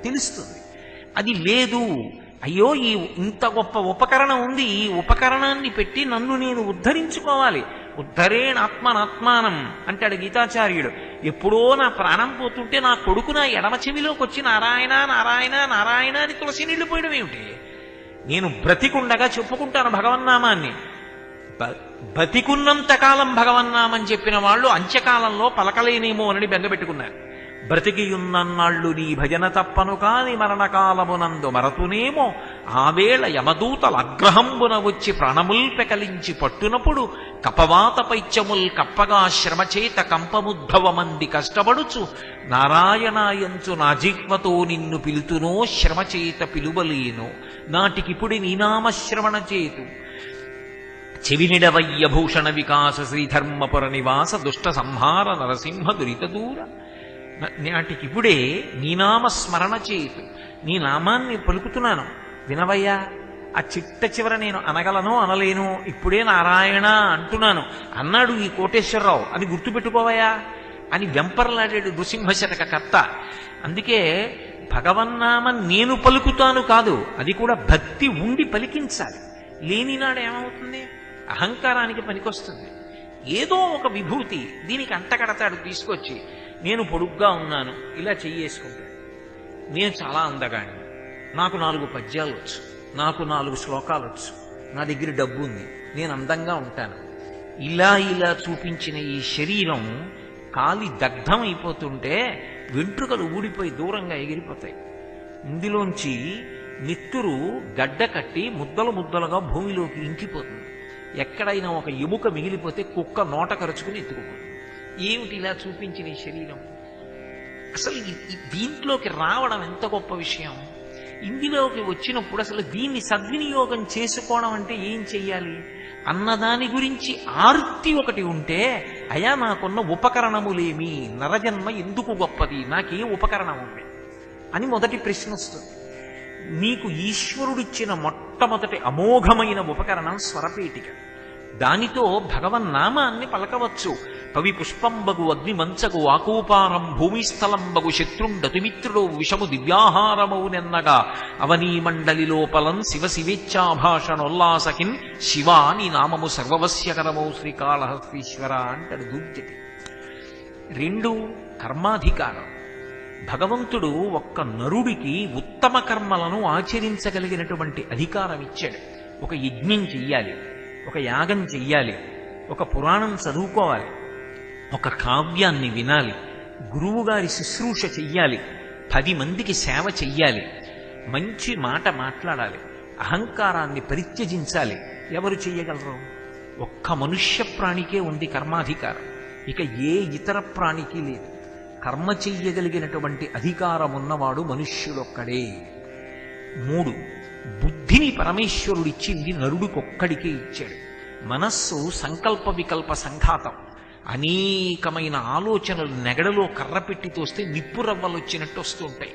తెలుస్తుంది. అది లేదు, అయ్యో ఈ ఇంత గొప్ప ఉపకరణం ఉంది, ఈ ఉపకరణాన్ని పెట్టి నన్ను నేను ఉద్ధరించుకోవాలి. ఉద్ధరేణాత్మనాత్మానం అంటాడు గీతాచార్యుడు. ఎప్పుడో నా ప్రాణం పోతుంటే నా కొడుకు నా ఎడమ చెవిలోకి వచ్చి నారాయణ నారాయణ నారాయణ అని తులసి నీళ్లు పోయడం ఏమిటి? నేను బ్రతికుండగా చెప్పుకుంటాను భగవన్నామాన్ని. బతికున్నంత కాలం భగవన్నామని చెప్పిన వాళ్ళు అంత్యకాలంలో పలకలేనేమో అని బెంగపెట్టుకున్నారు. బ్రతికియున్నన్నాళ్ళు నీ భజన తప్పను కాని మరణకాలమునందు మరతునేమో ఆవేళ యమదూతల అగ్రహంబున వచ్చి ప్రాణముల్ పెకలించి పట్టునప్పుడు కపవాత పైత్యముల్ కప్పగా శ్రమచేత కంపముద్భవమంది కష్టపడుచు నారాయణాయంచు నా జిహ్వతో నిన్ను పిలుతునో శ్రమచేత పిలువలేను నాటికిపుడి నీనామశ్రవణ చేతు చెవినిడవయ్యభూషణ వికాస శ్రీధర్మపుర నివాస దుష్ట సంహార నరసింహ దురిత దూర. నాటికిప్పుడే నీ నామస్మరణ చేతు, నీ నామాన్ని పలుకుతున్నాను వినవయ్యా. ఆ చిట్ట చివర నేను అనగలను అనలేను, ఇప్పుడే నారాయణ అంటున్నాను అన్నాడు ఈ కోటేశ్వరరావు అని గుర్తుపెట్టుకోవయ్యా అని వెంపర్లాడాడు నృసింహశతక కర్త. అందుకే భగవన్నామం నేను పలుకుతాను కాదు, అది కూడా భక్తి ఉండి పలికించాలి. లేనినాడు ఏమవుతుంది? అహంకారానికి పనికొస్తుంది. ఏదో ఒక విభూతి దీనికి అంటకడతాడు తీసుకొచ్చి. నేను పొడుగ్గా ఉన్నాను, ఇలా చెయ్యేసుకుంటాను. నేను చాలా అందగాడిని, నాకు 4 పద్యాలు వచ్చు, నాకు 4 శ్లోకాలు వచ్చు, నా దగ్గర డబ్బు ఉంది, నేను అందంగా ఉంటాను. ఇలా ఇలా చూపించిన ఈ శరీరం కాలి దగ్ధం అయిపోతుంటే వెంట్రుకలు ఊడిపోయి దూరంగా ఎగిరిపోతాయి. ఇందులోంచి నెత్తురు గడ్డ కట్టి ముద్దలు ముద్దలుగా భూమిలోకి ఇంకిపోతుంది. ఎక్కడైనా ఒక ఎముక మిగిలిపోతే కుక్క నోట కరుచుకుని ఎత్తుకుపోతుంది. ఏమిటి ఇలా చూపించిన ఈ శరీరం? అసలు దీంట్లోకి రావడం ఎంత గొప్ప విషయం. ఇందులోకి వచ్చినప్పుడు అసలు దీన్ని సద్వినియోగం చేసుకోవడం అంటే ఏం చెయ్యాలి అన్నదాని గురించి ఆర్తి ఒకటి ఉంటే, అయా నాకున్న ఉపకరణములేమి, నరజన్మ ఎందుకు గొప్పది, నాకే ఉపకరణం ఉంది అని మొదటి ప్రశ్న వస్తుంది. నీకు ఈశ్వరుడిచ్చిన మొట్టమొదటి అమోఘమైన ఉపకరణం స్వరపేటిక. దానితో భగవన్నామాన్ని పలకవచ్చు. కవి పుష్పంబగు అగ్నిమంచగు వాకూపారం భూమిస్థలంబగు శత్రుండతిమిత్రుడు విషము దివ్యాహారమౌనెన్నగా అవనీమండలి లోపలం శివ శివేచ్ఛాభాషణోల్లాసకిన్ శివా నీ నామము సర్వవస్యకరమౌ శ్రీకాళహస్తీశ్వర అంటాడు దూర్జటి. 2 కర్మాధికారం. భగవంతుడు ఒక్క నరుడికి ఉత్తమ కర్మలను ఆచరించగలిగినటువంటి అధికారం ఇచ్చాడు. ఒక యజ్ఞం చెయ్యాలి, ఒక యాగం చెయ్యాలి, ఒక పురాణం చదువుకోవాలి, ఒక కావ్యాన్ని వినాలి, గురువుగారి శుశ్రూష చెయ్యాలి, 10 మందికి సేవ చెయ్యాలి, మంచి మాట మాట్లాడాలి, అహంకారాన్ని పరిత్యజించాలి. ఎవరు చెయ్యగలరు? ఒక్క మనుష్య ప్రాణికే ఉంది కర్మాధికారం. ఇక ఏ ఇతర ప్రాణికి లేదు. కర్మ చెయ్యగలిగినటువంటి అధికారం ఉన్నవాడు మనుష్యుడొక్కడే. 3, బుద్ధిని పరమేశ్వరుడిచ్చింది నరుడికొక్కడికే ఇచ్చాడు. మనస్సు సంకల్ప వికల్ప సంఘాతం. అనేకమైన ఆలోచనలు నెగడలో కర్ర పెట్టి తోస్తే నిప్పు రవ్వలు వచ్చినట్టు వస్తుంటాయి.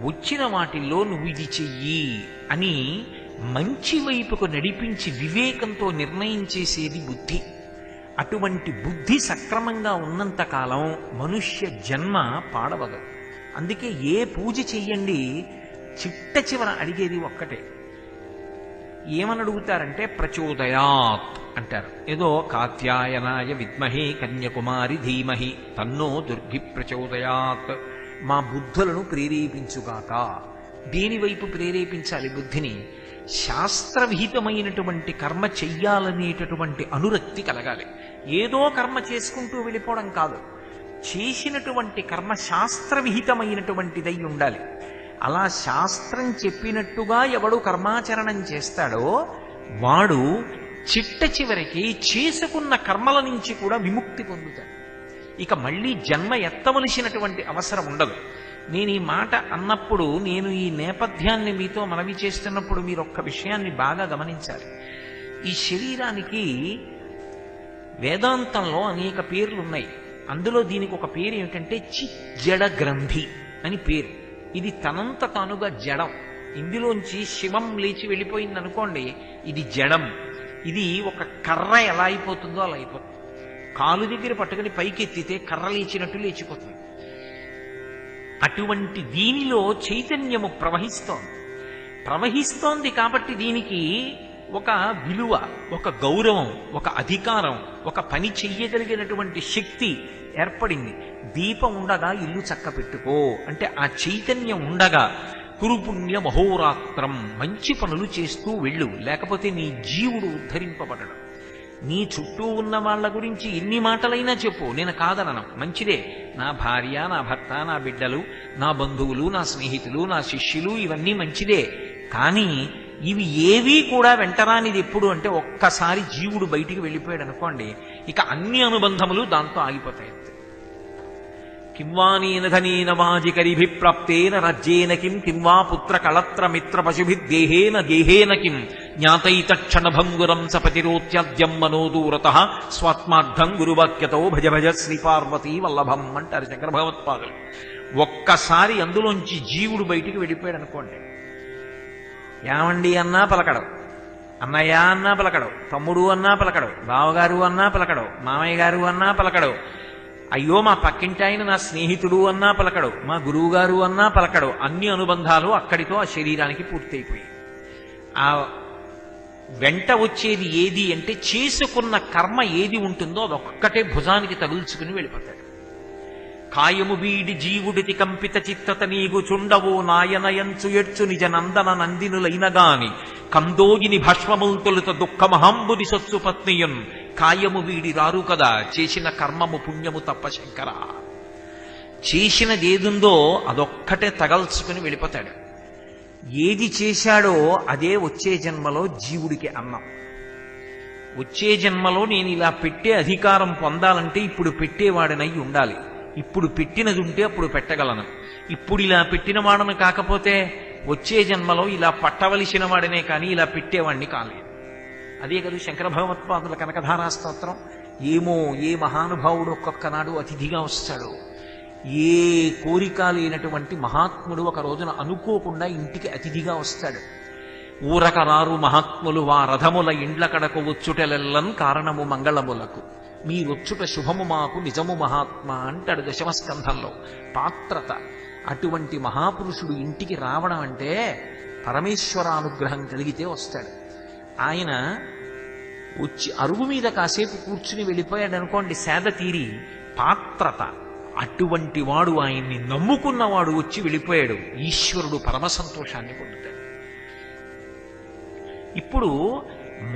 వచ్చిన వాటిల్లో నువ్వు ఇది చెయ్యి అని మంచి వైపుకు నడిపించి వివేకంతో నిర్ణయం చేసేది బుద్ధి. అటువంటి బుద్ధి సక్రమంగా ఉన్నంతకాలం మనుష్య జన్మ పాడవదు. అందుకే ఏ పూజ చెయ్యండి చిట్ట చివర అడిగేది ఒక్కటే. ఏమని అడుగుతారంటే ప్రచోదయాత్ అంటారు. ఏదో కాత్యాయనాయ విద్మహే కన్యకుమారి ధీమహి తన్నో దుర్గి ప్రచోదయాత్, మా బుద్ధులను ప్రేరేపించుగాక. దేనివైపు ప్రేరేపించాలి బుద్ధిని? శాస్త్రవిహితమైనటువంటి కర్మ చెయ్యాలనేటటువంటి అనురక్తి కలగాలి. ఏదో కర్మ చేసుకుంటూ వెళ్ళిపోవడం కాదు. చేసినటువంటి కర్మ శాస్త్రవిహితమైనటువంటిదై ఉండాలి. అలా శాస్త్రం చెప్పినట్టుగా ఎవడు కర్మాచరణం చేస్తాడో వాడు చిట్ట చివరికి చేసుకున్న కర్మల నుంచి కూడా విముక్తి పొందుతాడు. ఇక మళ్ళీ జన్మ ఎత్తవలసినటువంటి అవసరం ఉండదు. నేను ఈ మాట అన్నప్పుడు, నేను ఈ నేపథ్యాన్ని మీతో మనవి చేస్తున్నప్పుడు మీరు ఒక్క విషయాన్ని బాగా గమనించాలి. ఈ శరీరానికి వేదాంతంలో అనేక పేర్లు ఉన్నాయి. అందులో దీనికి ఒక పేరు ఏమిటంటే చిజ్జడ గ్రంథి అని పేరు. ఇది తనంత తానుగా జడం. ఇందులోంచి శివం లేచి వెళ్ళిపోయింది అనుకోండి, ఇది జడం. ఇది ఒక కర్ర ఎలా అయిపోతుందో అలా అయిపోతుంది. కాలు దగ్గర పట్టుకుని పైకెత్తితే కర్ర లేచినట్టు లేచిపోతుంది. అటువంటి దీనిలో చైతన్యము ప్రవహిస్తోంది కాబట్టి దీనికి ఒక విలువ, ఒక గౌరవం, ఒక అధికారం, ఒక పని చెయ్యగలిగినటువంటి శక్తి ఏర్పడింది. దీపం ఉండగా ఇల్లు చక్క పెట్టుకో అంటే ఆ చైతన్యం ఉండగా కురుపుణ్య మహోరాత్రం, మంచి పనులు చేస్తూ వెళ్ళు, లేకపోతే నీ జీవుడు ఉద్ధరింపబడడం. నీ చుట్టూ ఉన్న వాళ్ళ గురించి ఎన్ని మాటలైనా చెప్పు, నేను కాదనను, మంచిదే. నా భార్య, నా భర్త, నా బిడ్డలు, నా బంధువులు, నా స్నేహితులు, నా శిష్యులు, ఇవన్నీ మంచిదే. కానీ ఇవి ఏవీ కూడా వెంటరానిది ఎప్పుడు అంటే ఒక్కసారి జీవుడు బయటికి వెళ్ళిపోయాడు అనుకోండి, ఇక అన్ని అనుబంధములు దాంతో ఆగిపోతాయి. కింవానేన ధనేన వాజికరిభిప్రాప్తేన రాజ్యేన కిం వా పుత్ర కళత్ర మిత్ర పశుభిర్దేహేన గేహేన కిం జ్ఞాతైతక్షణభంగురం సపతిరోత్యద్యం మనోదూరతః స్వాత్మార్థం గురువాక్యతో భజ భజ శ్రీపార్వతీ వల్లభం అంటారు శంకర భగవత్పాదులు. ఒక్కసారి అందులోంచి జీవుడు బయటికి వెళ్ళిపోయాడు అనుకోండి, ఏమండి అన్నా పలకడం, అన్నయ్య అన్నా పలకడం, తమ్ముడు అన్నా పలకడం, బావగారు అన్నా పలకడం, మామయ్య గారు అన్నా పలకడం, అయ్యో మా పక్కింటి ఆయన నా స్నేహితుడు అన్నా పలకడు, మా గురువుగారు అన్నా పలకడు. అన్ని అనుబంధాలు అక్కడితో ఆ శరీరానికి పూర్తయిపోయాయి. ఆ వెంట వచ్చేది ఏది అంటే చేసుకున్న కర్మ ఏది ఉంటుందో అదొక్కటే భుజానికి తగుల్చుకుని వెళ్ళిపోతాడు. కాయము వీడి జీవుడితి కంపిత చిత్తత నీగు చుండవో నాయనయంచు ఎడ్చు నిజ నందన నందినులైనగాని కందోగిని భస్మముల్ తొలుత దుఃఖమహంబుది సొత్సు పత్నియున్ కాయము వీడి రారు కదా చేసిన కర్మము పుణ్యము తప్ప శంకర. చేసినదేదుందో అదొక్కటే తగల్చుకుని వెళ్ళిపోతాడు. ఏది చేశాడో అదే వచ్చే జన్మలో జీవుడికి అన్నం. వచ్చే జన్మలో నేను ఇలా పెట్టే అధికారం పొందాలంటే ఇప్పుడు పెట్టేవాడినై ఉండాలి. ఇప్పుడు పెట్టినది ఉంటే అప్పుడు పెట్టగలను. ఇప్పుడు ఇలా పెట్టిన వాడను కాకపోతే వచ్చే జన్మలో ఇలా పట్టవలసిన వాడినే కానీ ఇలా పెట్టేవాడిని కాలేదు. అదే కదా శంకర భగవత్పాదుల కనకధారా స్తోత్రం. ఏమో ఏ మహానుభావుడు ఒక్కొక్కనాడు అతిథిగా వస్తాడు. ఏ కోరిక లేనటువంటి మహాత్ముడు ఒక రోజున అనుకోకుండా ఇంటికి అతిథిగా వస్తాడు. ఊరకరారు మహాత్ములు వా రథముల ఇండ్ల కడకు వచ్చుటెలెల్లన్ కారణము మంగళములకు మీరొచ్చుట శుభము మాకు నిజము మహాత్మ అంటాడు దశమస్కంధంలో. పాత్రత. అటువంటి మహాపురుషుడు ఇంటికి రావడం అంటే పరమేశ్వరానుగ్రహం కలిగితే వస్తాడు. ఆయన వచ్చి అరుగు మీద కాసేపు కూర్చుని వెళ్ళిపోయాడు అనుకోండి, సేద తీరి. పాత్రత, అటువంటి వాడు, ఆయన్ని నమ్ముకున్నవాడు వచ్చి వెళ్ళిపోయాడు, ఈశ్వరుడు పరమ సంతోషాన్ని పొందుతాడు. ఇప్పుడు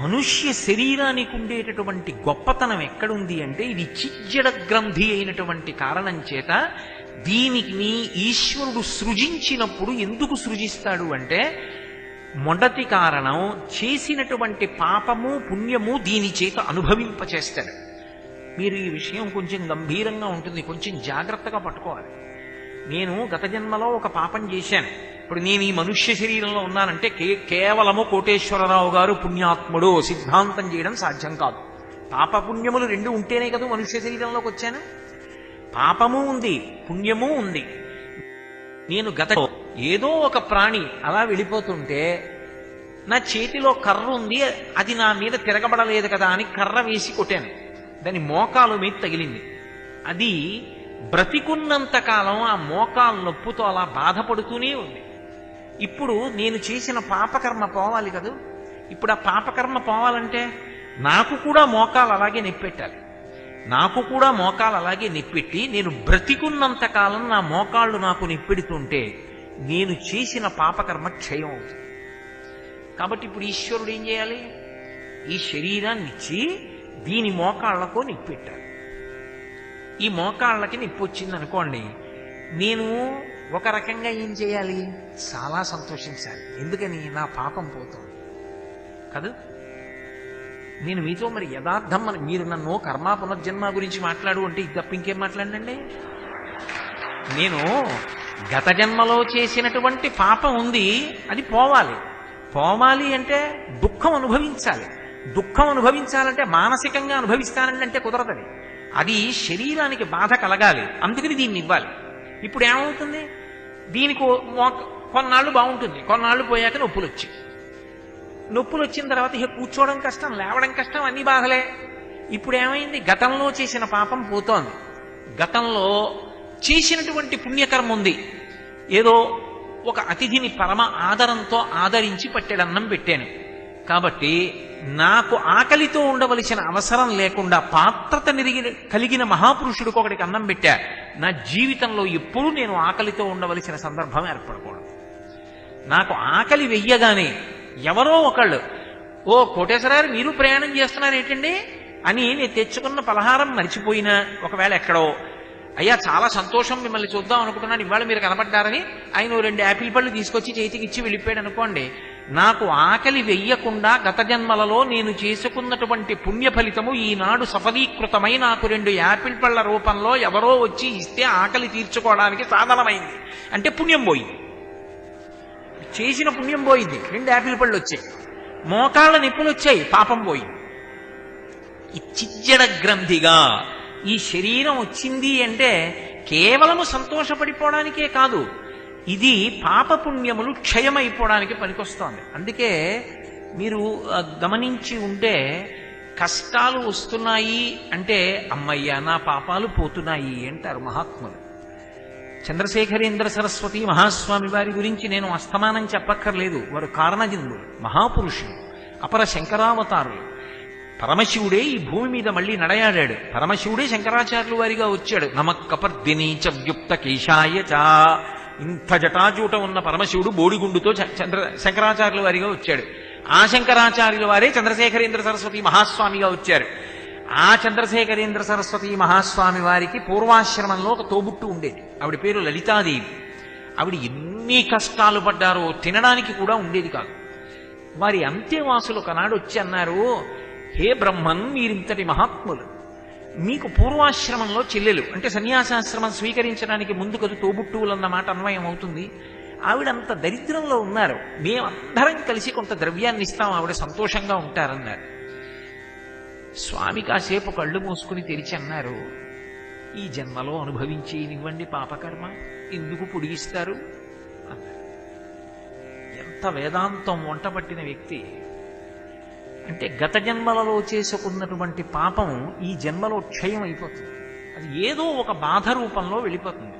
మనుష్య శరీరానికి ఉండేటటువంటి గొప్పతనం ఎక్కడుంది అంటే, ఇది చిజ్జడ గ్రంథి అయినటువంటి కారణం చేత దీనికి ఈశ్వరుడు సృజించినప్పుడు ఎందుకు సృజిస్తాడు అంటే, మొదటి కారణం చేసినటువంటి పాపము పుణ్యము దీని చేత అనుభవింపచేస్తాడు. మీరు ఈ విషయం కొంచెం గంభీరంగా ఉంటుంది, కొంచెం జాగ్రత్తగా పట్టుకోవాలి. నేను గత జన్మలో ఒక పాపం చేశాను, ఇప్పుడు నేను ఈ మనుష్య శరీరంలో ఉన్నానంటే కేవలము కోటేశ్వరరావు గారు పుణ్యాత్ముడు సిద్ధాంతం చేయడం సాధ్యం కాదు. పాపపుణ్యములు రెండు ఉంటేనే కదా మనుష్య శరీరంలోకి వచ్చాను. పాపము ఉంది, పుణ్యము ఉంది. నేను గత ఏదో ఒక ప్రాణి అలా వెళ్ళిపోతుంటే నా చేతిలో కర్ర ఉంది, అది నా మీద తిరగబడలేదు కదా అని కర్ర వేసి కొట్టాను, దాని మోకాలు మీద తగిలింది. అది బ్రతికున్నంత కాలం ఆ మోకాలు నొప్పుతో అలా బాధపడుతూనే ఉంది. ఇప్పుడు నేను చేసిన పాపకర్మ పోవాలి కదా. ఇప్పుడు ఆ పాపకర్మ పోవాలంటే నాకు కూడా మోకాలు అలాగే నెప్పెట్టాలి. నాకు కూడా మోకాలు అలాగే నెప్పెట్టి నేను బ్రతికున్నంత కాలం నా మోకాళ్ళు నాకు నెప్పెడుతుంటే నేను చేసిన పాపకర్మ క్షయం అవుతుంది. కాబట్టి ఇప్పుడు ఈశ్వరుడు ఏం చేయాలి? ఈ శరీరాన్ని ఇచ్చి దీని మోకాళ్లకు నిప్పెట్టాలి. ఈ మోకాళ్ళకి నిప్పు వచ్చింది అనుకోండి, నేను ఒక రకంగా ఏం చేయాలి? చాలా సంతోషించాలి. ఎందుకని? నా పాపం పోతుంది కదా. నేను మీతో మరి యథార్థం, మీరు నన్ను కర్మ పునర్జన్మ గురించి మాట్లాడు అంటే ఇది తప్ప ఇంకేం మాట్లాడినండి. నేను గత జన్మలో చేసినటువంటి పాపం ఉంది, అది పోవాలి. పోవాలి అంటే దుఃఖం అనుభవించాలి. దుఃఖం అనుభవించాలంటే మానసికంగా అనుభవిస్తానండి అంటే కుదరదని. అది శరీరానికి బాధ కలగాలి, అందుకని దీన్ని ఇవ్వాలి. ఇప్పుడు ఏమవుతుంది? దీనికి కొన్నాళ్ళు బాగుంటుంది, కొన్నాళ్ళు పోయాక నొప్పులు వచ్చాయి. నొప్పులు వచ్చిన తర్వాత ఇక కూర్చోవడం కష్టం, లేవడం కష్టం, అన్ని బాధలే. ఇప్పుడు ఏమైంది? గతంలో చేసిన పాపం పోతోంది, గతంలో చేసినటువంటి పుణ్యకర్మ ఉంది. ఏదో ఒక అతిథిని పరమ ఆదరంతో ఆదరించి పట్టెడన్నం పెట్టాను కాబట్టి నాకు ఆకలితో ఉండవలసిన అవసరం లేకుండా పాత్రత కలిగిన మహాపురుషుడికి ఒకటికి అన్నం పెట్టా. నా జీవితంలో ఎప్పుడూ నేను ఆకలితో ఉండవలసిన సందర్భం ఏర్పడకూడదు. నాకు ఆకలి వెయ్యగానే ఎవరో ఒకళ్ళు, ఓ కోటేశ్వరారు మీరు ప్రయాణం చేస్తున్నారు ఏంటండి అని నేను తెచ్చుకున్న పలహారం మరిచిపోయినా, ఒకవేళ ఎక్కడో అయ్యా చాలా సంతోషం మిమ్మల్ని చూద్దాం అనుకుంటున్నాను, ఇవాళ మీరు కనబడ్డారని ఆయన 2 యాపిల్ పళ్ళు తీసుకొచ్చి చేతికి ఇచ్చి వెళ్ళిపోయాడు అనుకోండి, నాకు ఆకలి వెయ్యకుండా గత జన్మలలో నేను చేసుకున్నటువంటి పుణ్య ఫలితము ఈనాడు సఫలీకృతమై నాకు 2 యాపిల్ పళ్ళ రూపంలో ఎవరో వచ్చి ఇస్తే ఆకలి తీర్చుకోవడానికి సాధనమైంది. అంటే పుణ్యం పోయింది, చేసిన పుణ్యం పోయింది. 2 యాపిల్ పళ్ళు వచ్చాయి, మోకాళ్ళ నిప్పులు వచ్చాయి, పాపం పోయింది. ఈ చిజ్జడ గ్రంథిగా ఈ శరీరం వచ్చింది అంటే కేవలము సంతోషపడిపోవడానికే కాదు, ఇది పాపపుణ్యములు క్షయమైపోవడానికి పనికొస్తోంది. అందుకే మీరు గమనించి ఉంటే కష్టాలు వస్తున్నాయి అంటే అమ్మయ్య నా పాపాలు పోతున్నాయి అంటారు మహాత్ములు. చంద్రశేఖరేంద్ర సరస్వతి మహాస్వామి వారి గురించి నేను అస్తమానం చెప్పక్కర్లేదు, వారు కారణజన్ములు, మహాపురుషులు, అపర శంకరావతారులు. పరమశివుడే ఈ భూమి మీద మళ్ళీ నడయాడాడు. పరమశివుడే శంకరాచార్యుల వారిగా వచ్చాడు. నమక్కపర్దిని చ వ్యుక్త కేశాయ చ, ఇంత జటాజూట ఉన్న పరమశివుడు బోడిగుండుతో శంకరాచార్యుల వారిగా వచ్చాడు. ఆ శంకరాచార్యుల వారే చంద్రశేఖరేంద్ర సరస్వతి మహాస్వామిగా వచ్చారు. ఆ చంద్రశేఖరేంద్ర సరస్వతి మహాస్వామి వారికి పూర్వాశ్రమంలో ఒక తోబుట్టు ఉండేది, ఆవిడ పేరు లలితాదేవి. ఆవిడ ఎన్ని కష్టాలు పడ్డారో తినడానికి కూడా ఉండేది కాదు. వారి అంత్యవాసులు ఒకనాడు వచ్చి అన్నారు, హే బ్రహ్మన్, మీరింతటి మహాత్ములు, మీకు పూర్వాశ్రమంలో చెల్లెలు అంటే సన్యాసాశ్రమం స్వీకరించడానికి ముందు కదా తోబుట్టువులన్న మాట అన్వయం అవుతుంది. ఆవిడంత దరిద్రంలో ఉన్నారు, మేమందరం కలిసి కొంత ద్రవ్యాన్ని ఇస్తాం, ఆవిడ సంతోషంగా ఉంటారన్నారు. స్వామి కాసేపు కళ్ళు మూసుకుని తెరిచి అన్నారు, ఈ జన్మలో అనుభవించేనివ్వండి పాపకర్మ, ఎందుకు పొడిగిస్తారు అన్నారు. ఎంత వేదాంతం వంటపట్టిన వ్యక్తి అంటే, గత జన్మలలో చేసుకున్నటువంటి పాపం ఈ జన్మలో క్షయం అయిపోతుంది, అది ఏదో ఒక బాధ రూపంలో వెళ్ళిపోతుంది.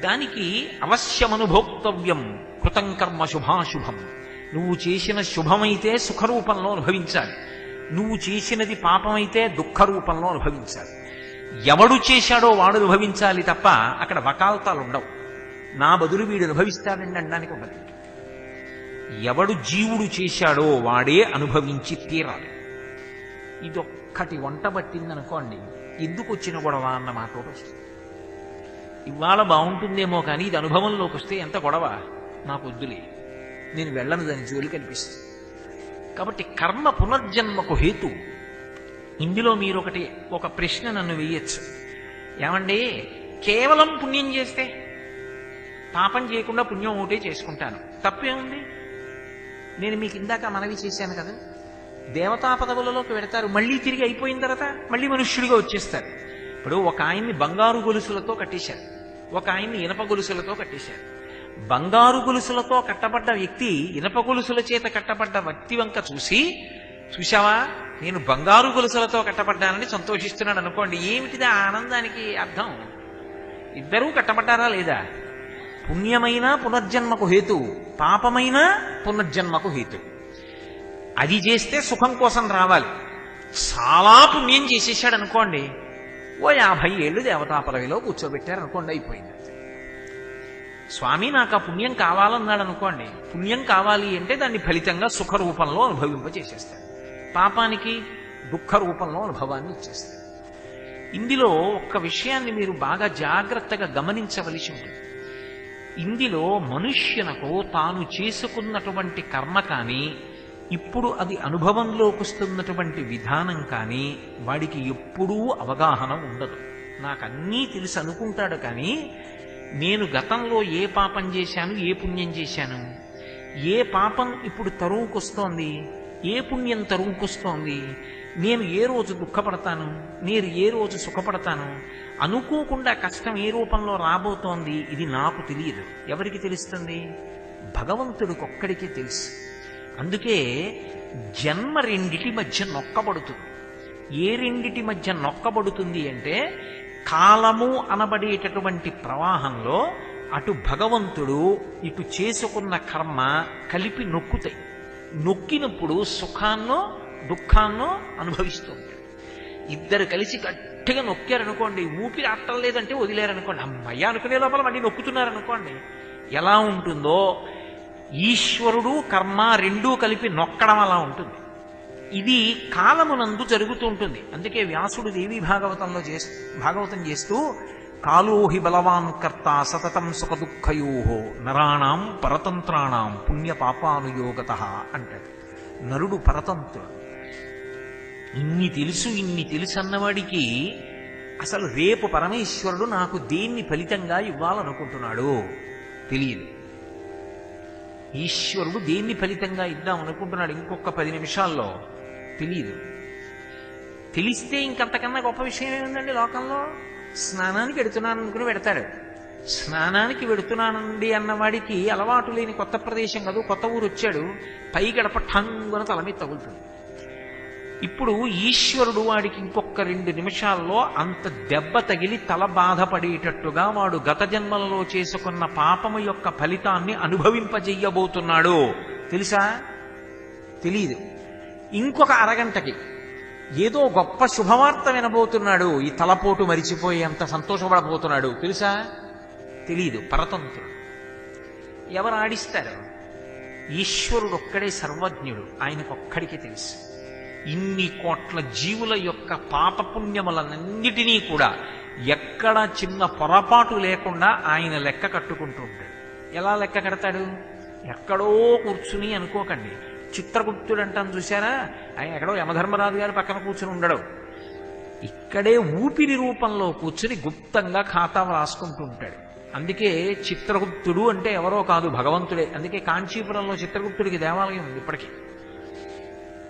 దానికి అవశ్యమనుభోక్తవ్యం కృతం కర్మ శుభాశుభం. నువ్వు చేసిన శుభమైతే సుఖరూపంలో అనుభవించాలి, నువ్వు చేసినది పాపమైతే దుఃఖ రూపంలో అనుభవించాలి. ఎవడు చేశాడో వాడు అనుభవించాలి తప్ప అక్కడ వకాల్తాలు ఉండవు. నా బదులు వీడు అనుభవిస్తాడండి అనడానికి ఉండదు. ఎవడు జీవుడు చేశాడో వాడే అనుభవించి తీరాలి. ఇదొక్కటి వంట పట్టిందనుకోండి, ఎందుకు వచ్చిన గొడవ అన్న మాట ఒకటి వస్తుంది. ఇవాళ బాగుంటుందేమో కానీ ఇది అనుభవంలోకి వస్తే ఎంత గొడవ, నాకు వద్దులే, నేను వెళ్ళను దాని జోలికి అనిపిస్తుంది. కాబట్టి కర్మ పునర్జన్మకు హేతు. ఇందులో మీరు ఒక ప్రశ్న నన్ను వేయచ్చు, ఏమండి కేవలం పుణ్యం చేస్తే, పాపం చేయకుండా పుణ్యం ఒకటే చేసుకుంటాను, తప్పేముంది? నేను మీకు ఇందాక మనవి చేశాను కదా, దేవతా పదవులలోకి వెడతారు, మళ్ళీ తిరిగి అయిపోయిన తర్వాత మళ్ళీ మనుష్యుడిగా వచ్చేస్తారు. ఇప్పుడు ఒక ఆయన్ని బంగారు గొలుసులతో కట్టేశారు, ఒక ఆయన్ని ఇనప గొలుసులతో కట్టేశారు. బంగారు గొలుసులతో కట్టబడ్డ వ్యక్తి ఇనప గొలుసుల చేత కట్టబడ్డ వ్యక్తి వంక చూసి, చూశావా నేను బంగారు గొలుసులతో కట్టబడ్డానని సంతోషిస్తున్నాడు అనుకోండి, ఏమిటిది ఆ ఆనందానికి అర్థం? ఇద్దరూ కట్టబడ్డారా లేదా? పుణ్యమైన పునర్జన్మకు హేతు, పాపమైన పునర్జన్మకు హేతు. అది చేస్తే సుఖం కోసం రావాలి. చాలా పుణ్యం చేసేసాడు అనుకోండి, ఓ 50 ఏళ్ళు దేవతా పదవిలో కూర్చోబెట్టారు అనుకోండి, అయిపోయింది. స్వామి నాకు ఆ పుణ్యం కావాలన్నాడు అనుకోండి, పుణ్యం కావాలి అంటే దాన్ని ఫలితంగా సుఖ రూపంలో అనుభవింపచేసేస్తాడు, పాపానికి దుఃఖ రూపంలో అనుభవాన్ని ఇచ్చేస్తాడు. ఇందులో ఒక్క విషయాన్ని మీరు బాగా జాగ్రత్తగా గమనించవలసి ఉంటుంది. ఇందులో మనుష్యునకు తాను చేసుకున్నటువంటి కర్మ కానీ, ఇప్పుడు అది అనుభవంలోకి వస్తున్నటువంటి విధానం కానీ వాడికి ఎప్పుడూ అవగాహన ఉండదు. నాకన్నీ తెలుసు అనుకుంటాడు, కానీ నేను గతంలో ఏ పాపం చేశాను, ఏ పుణ్యం చేశాను, ఏ పాపం ఇప్పుడు తరువుకొస్తోంది, ఏ పుణ్యం తరువుకొస్తోంది, నేను ఏ రోజు దుఃఖపడతాను, నేను ఏ రోజు సుఖపడతాను, అనుకోకుండా కష్టం ఏ రూపంలో రాబోతోంది, ఇది నాకు తెలియదు. ఎవరికి తెలుస్తుంది? భగవంతుడికొక్కడికే తెలుసు. అందుకే జన్మ రెండిటి మధ్య నొక్కబడుతుంది. ఏ రెండిటి మధ్య నొక్కబడుతుంది అంటే, కాలము అనబడేటటువంటి ప్రవాహంలో అటు భగవంతుడు ఇటు చేసుకున్న కర్మ కలిపి నొక్కుతాయి. నొక్కినప్పుడు సుఖాన్నో దుఃఖాన్నో అనుభవిస్తూ ఉంటాడు. ఇద్దరు కలిసి గట్టిగా నొక్కారనుకోండి, ఊపిరి ఆడటం లేదంటే వదిలేరనుకోండి, అమ్మయ్య అనుకునే లోపల మళ్ళీ నొక్కుతున్నారనుకోండి, ఎలా ఉంటుందో ఈశ్వరుడు కర్మ రెండూ కలిపి నొక్కడం అలా ఉంటుంది. ఇది కాలమునందు జరుగుతూ ఉంటుంది. అందుకే వ్యాసుడు దేవీ భాగవతం చేస్తూ కాలోహి బలవాన్ కర్త సతతం సుఖ దుఃఖయో నరాణం పరతంత్రాణం పుణ్య పాపానుయోగత అంటాడు. నరుడు పరతంత్రుడు. ఇన్ని తెలుసు అన్నవాడికి అసలు రేపు పరమేశ్వరుడు నాకు దేన్ని ఫలితంగా ఇవ్వాలనుకుంటున్నాడు తెలియదు. ఈశ్వరుడు దేన్ని ఫలితంగా ఇద్దాం అనుకుంటున్నాడు ఇంకొక 10 నిమిషాల్లో తెలియదు. తెలిస్తే ఇంకంతకన్నా గొప్ప విషయం ఏముందండి లోకంలో? స్నానానికి వెడుతున్నాను అనుకుని వెడతాడు. స్నానానికి వెడుతున్నానండి అన్నవాడికి అలవాటు లేని కొత్త ప్రదేశం కాదు, కొత్త ఊరు వచ్చాడు, పై గడప ఠంగున తల మీద తగులుతుంది. ఇప్పుడు ఈశ్వరుడు వాడికి ఇంకొక 2 నిమిషాల్లో అంత దెబ్బ తగిలి తల బాధపడేటట్టుగా వాడు గత జన్మలలో చేసుకున్న పాపము యొక్క ఫలితాన్ని అనుభవింపజెయ్యబోతున్నాడు. తెలుసా? తెలీదు. ఇంకొక అరగంటకి ఏదో గొప్ప శుభవార్త వినబోతున్నాడు, ఈ తలపోటు మరిచిపోయి అంత సంతోషపడబోతున్నాడు. తెలుసా? తెలీదు. పరతంత్రుడు. ఎవరు ఆడిస్తారు? ఈశ్వరుడు ఒక్కడే సర్వజ్ఞుడు, ఆయనకొక్కడికి తెలుసు. ఇన్ని కోట్ల జీవుల యొక్క పాపపుణ్యములన్నిటినీ కూడా ఎక్కడ చిన్న పొరపాటు లేకుండా ఆయన లెక్క కట్టుకుంటూ ఉంటాడు. ఎలా లెక్క కడతాడు? ఎక్కడో కూర్చుని అనుకోకండి, చిత్రగుప్తుడు అంటాను చూసారా, ఆయన ఎక్కడో యమధర్మరాజు గారి పక్కన కూర్చుని ఉండడు, ఇక్కడే ఊపిరి రూపంలో కూర్చుని గుప్తంగా ఖాతా రాసుకుంటూ ఉంటాడు. అందుకే చిత్రగుప్తుడు అంటే ఎవరో కాదు, భగవంతుడే. అందుకే కాంచీపురంలో చిత్రగుప్తుడికి దేవాలయం ఉంది ఇప్పటికీ.